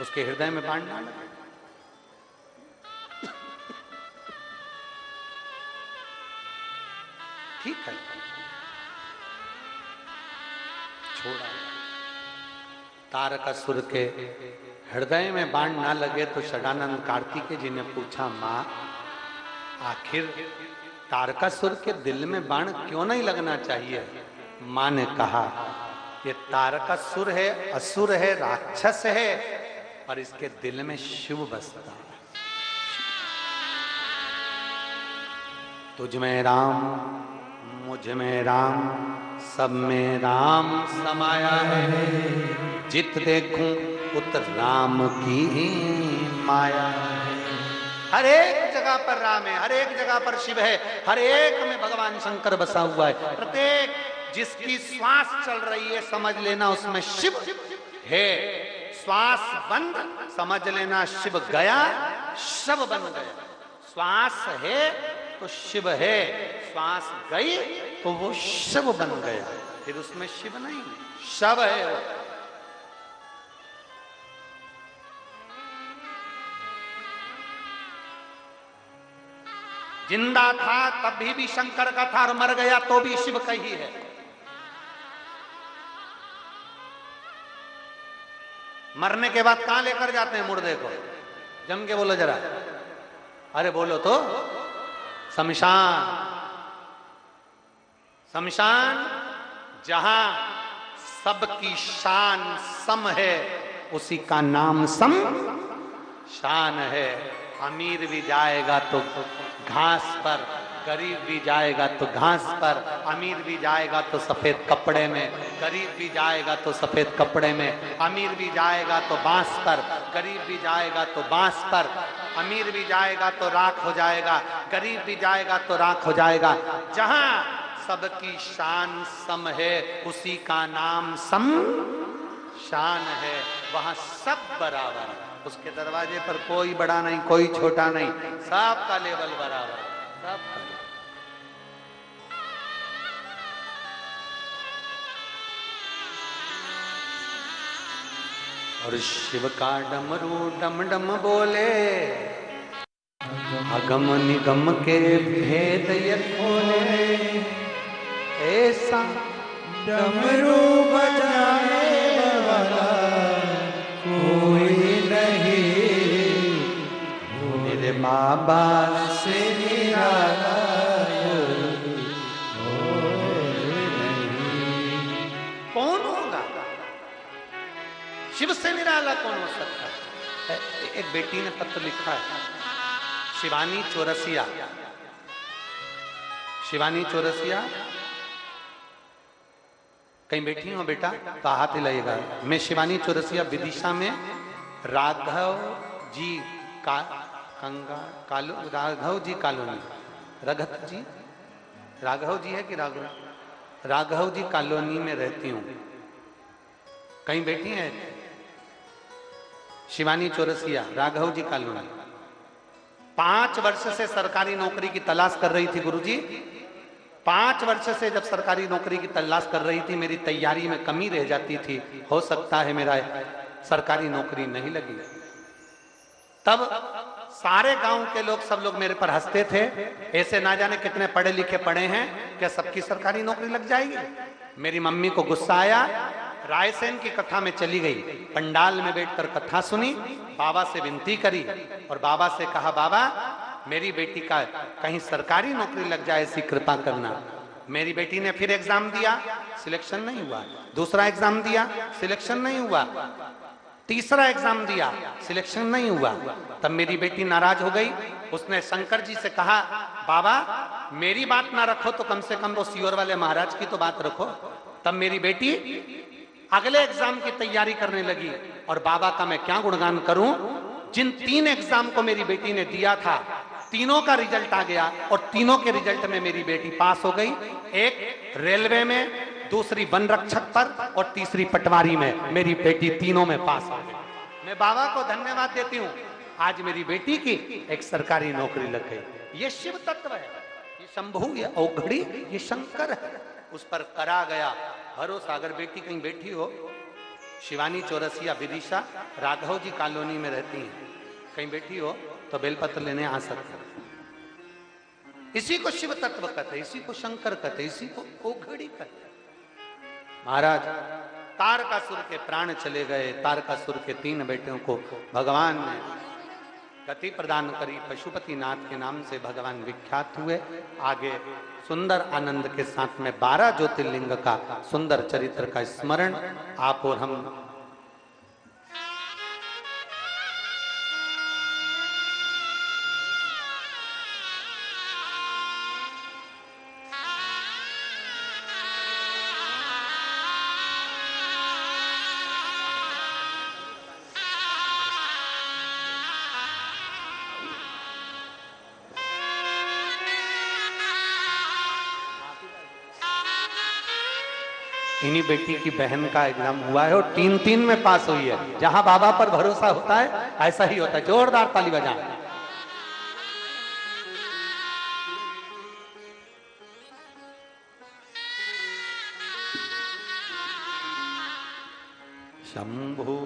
उसके हृदय में बाण ना लगे। ठीक है, छोड़ा। तारकासुर के हृदय में बाण ना लगे तो षडानंद कार्तिकेय जी ने पूछा, मां आखिर तारकासुर के दिल में बाण क्यों नहीं लगना चाहिए? मां ने कहा, ये तारकासुर है, असुर है, राक्षस है, पर इसके दिल में शिव बसता है। तुझ में राम, मुझ में राम, सब में राम समाया है। जित देखूं उत राम की माया है। हर एक जगह पर राम है, हर एक जगह पर शिव है, हर एक में भगवान शंकर बसा हुआ है। प्रत्येक जिसकी श्वास चल रही है समझ लेना उसमें शिव है। श्वास बंद समझ लेना शिव गया, शव बन गया। श्वास है तो शिव है, श्वास गई तो वो शव बन गया, फिर उसमें शिव नहीं, शव है वो। जिंदा था तब भी शंकर का था और मर गया तो भी शिव का ही है। मरने के बाद कहां लेकर जाते हैं मुर्दे को? जम के बोलो जरा, अरे बोलो तो। शमशान। शमशान जहां सबकी शान सम है, उसी का नाम सम शान है। अमीर भी जाएगा तो घास पर, गरीब भी जाएगा तो घास पर। अमीर भी जाएगा तो सफेद कपड़े में, गरीब भी जाएगा तो सफेद कपड़े में। अमीर भी जाएगा तो बांस पर, गरीब भी जाएगा तो बांस पर। अमीर भी जाएगा तो राख हो जाएगा, गरीब भी जाएगा तो राख हो जाएगा। जहां सबकी शान सम है, उसी का नाम सम शान है। वहां सब बराबर है। उसके दरवाजे पर कोई बड़ा नहीं, कोई छोटा नहीं, सबका लेवल बराबर है, सबका। और शिव का डमरू डम डम बोले, अगम निगम के भेद ये खोले। ऐसा डमरू बजाने वाला कोई नहीं, मेरे बाबा से निराला कौन होगा? शिव से निराला कौन हो सकता है? एक बेटी ने पत्र लिखा है, शिवानी चौरसिया। शिवानी चौरसिया, कहीं बैठी हो बेटा तो हाथ हिलाइएगा। मैं शिवानी चौरसिया विदिशा में राघव जी राघव जी कॉलोनी, रघत जी, राघव जी है कि राघव जी कॉलोनी में रहती हूं। कहीं बैठी है? शिवानी चौरसिया, राघव जी कॉलोनी। 5 वर्ष से सरकारी नौकरी की तलाश कर रही थी गुरुजी। 5 वर्ष से जब सरकारी नौकरी की तलाश कर रही थी, मेरी तैयारी में कमी रह जाती थी। हो सकता है मेरा सरकारी नौकरी नहीं लगी। तब सारे गांव के लोग, सब लोग मेरे पर हंसते थे, ऐसे ना जाने कितने पढ़े लिखे पढ़े हैं, क्या सबकी सरकारी नौकरी लग जाएगी? मेरी मम्मी को गुस्सा आया, रायसेन की कथा में चली गई, पंडाल में बैठकर कथा सुनी, बाबा से विनती करी और बाबा से कहा, बाबा मेरी बेटी का कहीं सरकारी नौकरी लग जाए, ऐसी कृपा करना। मेरी बेटी ने फिर एग्जाम दिया, सिलेक्शन नहीं हुआ। दूसरा एग्जाम दिया, सिलेक्शन नहीं हुआ। तीसरा एग्जाम दिया, सिलेक्शन नहीं हुआ। तब मेरी बेटी नाराज हो गई। उसने शंकर जी से कहा, बाबा मेरी बात ना रखो तो कम से कम वो सीहोर वाले महाराज की तो बात रखो। तब मेरी बेटी अगले एग्जाम की तैयारी करने लगी। और बाबा का मैं क्या गुणगान करूं, जिन 3 एग्जाम को मेरी बेटी ने दिया था, तीनों का रिजल्ट आ गया और तीनों के रिजल्ट में मेरी बेटी पास हो गई। एक रेलवे में, दूसरी वन रक्षक पर और तीसरी पटवारी में। मेरी बेटी तीनों में पास हो गई। मैं बाबा को धन्यवाद देती हूँ, आज मेरी बेटी की एक सरकारी नौकरी लग गई। ये शिव तत्व है, ये शंभु, ये औघड़ी, ये शंकर है। उस पर करा गया भरोसा। अगर बेटी कहीं बैठी हो, शिवानी चौरसिया विदिशा राघव जी कॉलोनी में रहती हैं, कहीं बैठी हो तो बेलपत्र लेने आ सकते। इसी को शिव तत्व कहते, इसी को शंकर कहते, इसी को औघड़ी कहते। महाराज तारकासुर के प्राण चले गए। तारकासुर के 3 बेटों को भगवान ने गति प्रदान करी। पशुपति नाथ के नाम से भगवान विख्यात हुए। आगे सुंदर आनंद के साथ में 12 ज्योतिर्लिंग का सुंदर चरित्र का स्मरण आप और हम इन्हीं बेटी की बहन का एग्जाम हुआ है और 3-3 में पास हुई है। जहां बाबा पर भरोसा होता है ऐसा ही होता है। जोरदार ताली बजा। शंभु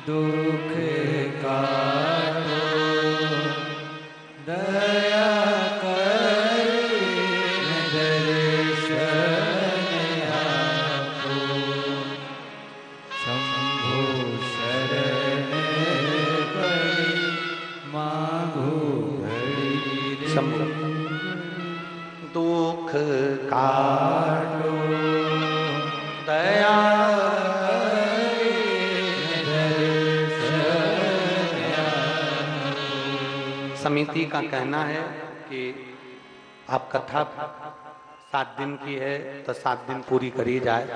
दुख का दया का दुख काटो दया समिति का कहना है कि आप कथा 7 दिन की है तो 7 दिन पूरी करी जाए।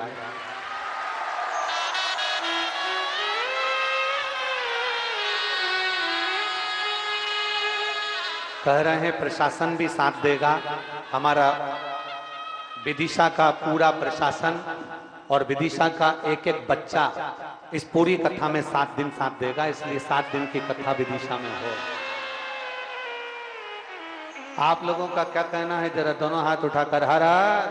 कह रहे हैं प्रशासन भी साथ देगा, हमारा विदिशा का पूरा प्रशासन और विदिशा का एक एक बच्चा इस पूरी कथा में 7 दिन साथ देगा, इसलिए 7 दिन की कथा विदिशा में हो। आप लोगों का क्या कहना है, जरा दोनों हाथ उठाकर हर हर।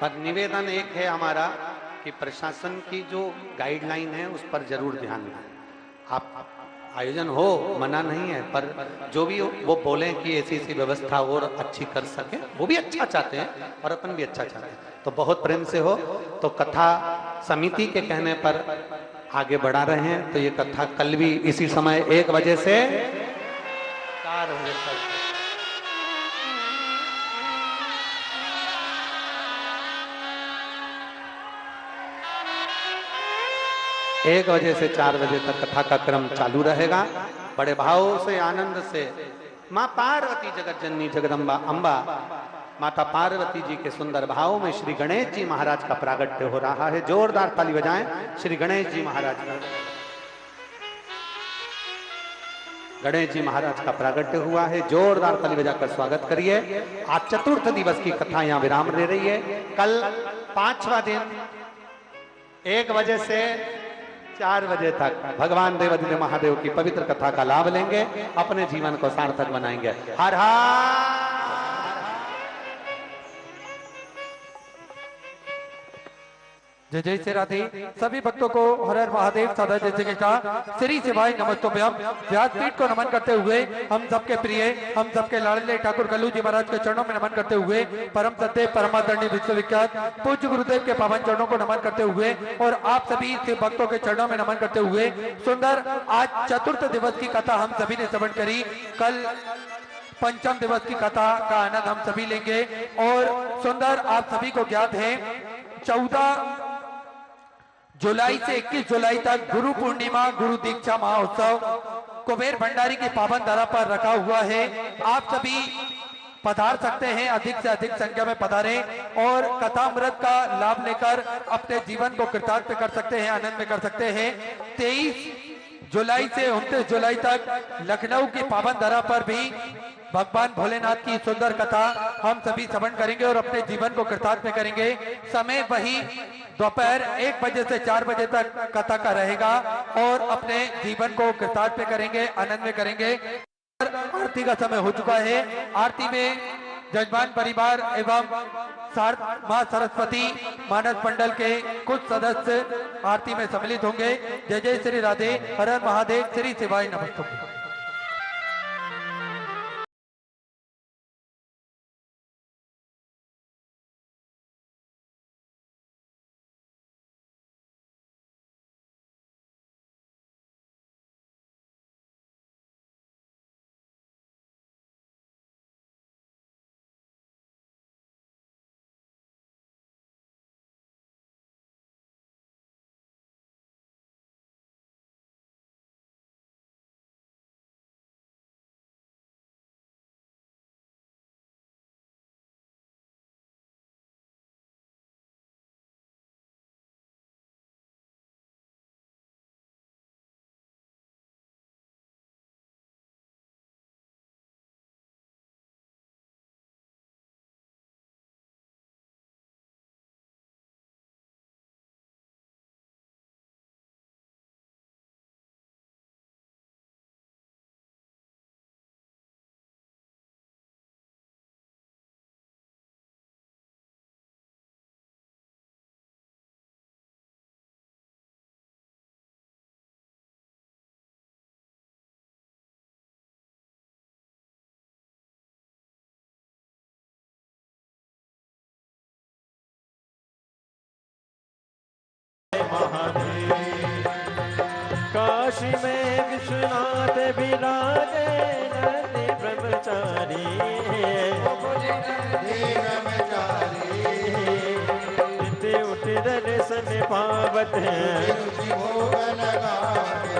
पर निवेदन एक है हमारा कि प्रशासन की जो गाइडलाइन है उस पर जरूर ध्यान दें। आप आयोजन हो, मना नहीं है, पर जो भी वो बोलें कि ऐसी ऐसी व्यवस्था और अच्छी कर सके, वो भी अच्छा चाहते हैं और अपन भी अच्छा चाहते हैं, तो बहुत प्रेम से हो। तो कथा समिति के कहने पर आगे बढ़ा रहे हैं, तो ये कथा कल भी इसी समय 1 बजे से 4 बजे तक। 1 बजे से 4 बजे तक कथा का क्रम चालू रहेगा। बड़े भाव से आनंद से माँ पार्वती जगत जननी जगदम्बा अम्बा माता पार्वती जी के सुंदर भाव में श्री गणेश जी महाराज का प्रागट्य हो रहा है। जोरदार ताली बजाएं श्री गणेश जी महाराज का। गणेश जी महाराज का प्रागट्य हुआ है, जोरदार ताली बजाकर स्वागत करिए। आज चतुर्थ दिवस की कथा यहाँ विराम ले रही है। कल 5वां दिन 1 बजे से 4 बजे तक भगवान देवाधिदेव महादेव की पवित्र कथा का लाभ लेंगे, अपने जीवन को सार्थक बनाएंगे। हर हर। जय जय श्री राधे। सभी भक्तों को हर हर महादेव सदा जैसे के कहा श्री शिवाय नमस्तोभ्यम। व्यासपीठ को नमन करते हुए हम सबके प्रिय, हम सबके लाडले ठाकुर कल्लू जी महाराज के चरणों में नमन करते हुए परम सत्य परमादरणीय विश्वविख्यात पूज्य गुरुदेव के पावन चरणों को नमन करते हुए और आप सभी शिव भक्तों के चरणों में नमन करते हुए सुंदर आज चतुर्थ दिवस की कथा हम सभी ने श्रवण करी। कल पंचम दिवस की कथा का आनंद हम सभी लेंगे और सुंदर आप सभी को ज्ञात है 14 जुलाई से 21 जुलाई तक गुरु पूर्णिमा गुरु दीक्षा महोत्सव कुबेर भंडारी की पावन धरा पर रखा हुआ है। आप सभी पधार सकते हैं, अधिक से अधिक संख्या में पधारें और कथामृत का लाभ लेकर अपने जीवन को कृतार्थ कर सकते हैं, आनंद में कर सकते हैं। 23 जुलाई से 29 जुलाई तक लखनऊ की पावन धरा पर भी भगवान भोलेनाथ की सुंदर कथा हम सभी श्रवण करेंगे और अपने जीवन को कृतार्थ में करेंगे। समय वही दोपहर 1 बजे से 4 बजे तक कथा का रहेगा और अपने जीवन को कृतार्थ में करेंगे, आनंद में करेंगे। आरती का समय हो चुका है। आरती में जजमान परिवार एवं मां सरस्वती मानस मंडल के कुछ सदस्य आरती में सम्मिलित होंगे। जय जय श्री राधे। हर हर महादेव। श्री शिवाय नमस्तुभ्यं। काशी में विश्वनाथ विराजे नंदी ब्रह्मचारी नित्य उठ दर्शन पावत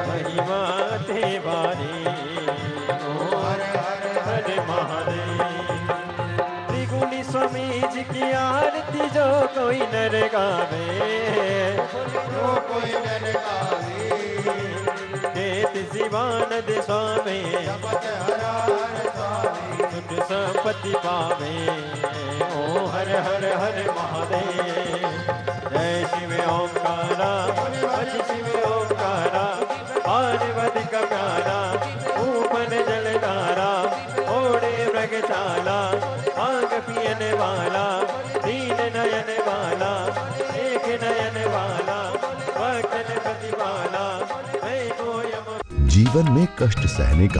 महिमा ते बारी हर महादेव। त्रिगुणी स्वामी जी की आरती जो कोई नर गावे केत शिवानंद स्वामी सुख संपत्ति पावे। ओ हर हर हर महादेव। जय शिव ओंकारा हरि शिव ओंकारा पार्वती का प्यारा ऊपर जलधारा ओढ़े मृगशाला आग पियने वाला दीन नयन वाला एक नयन वाला भक्तन पति वाला मैं तो यम। जीवन में कष्ट सहने का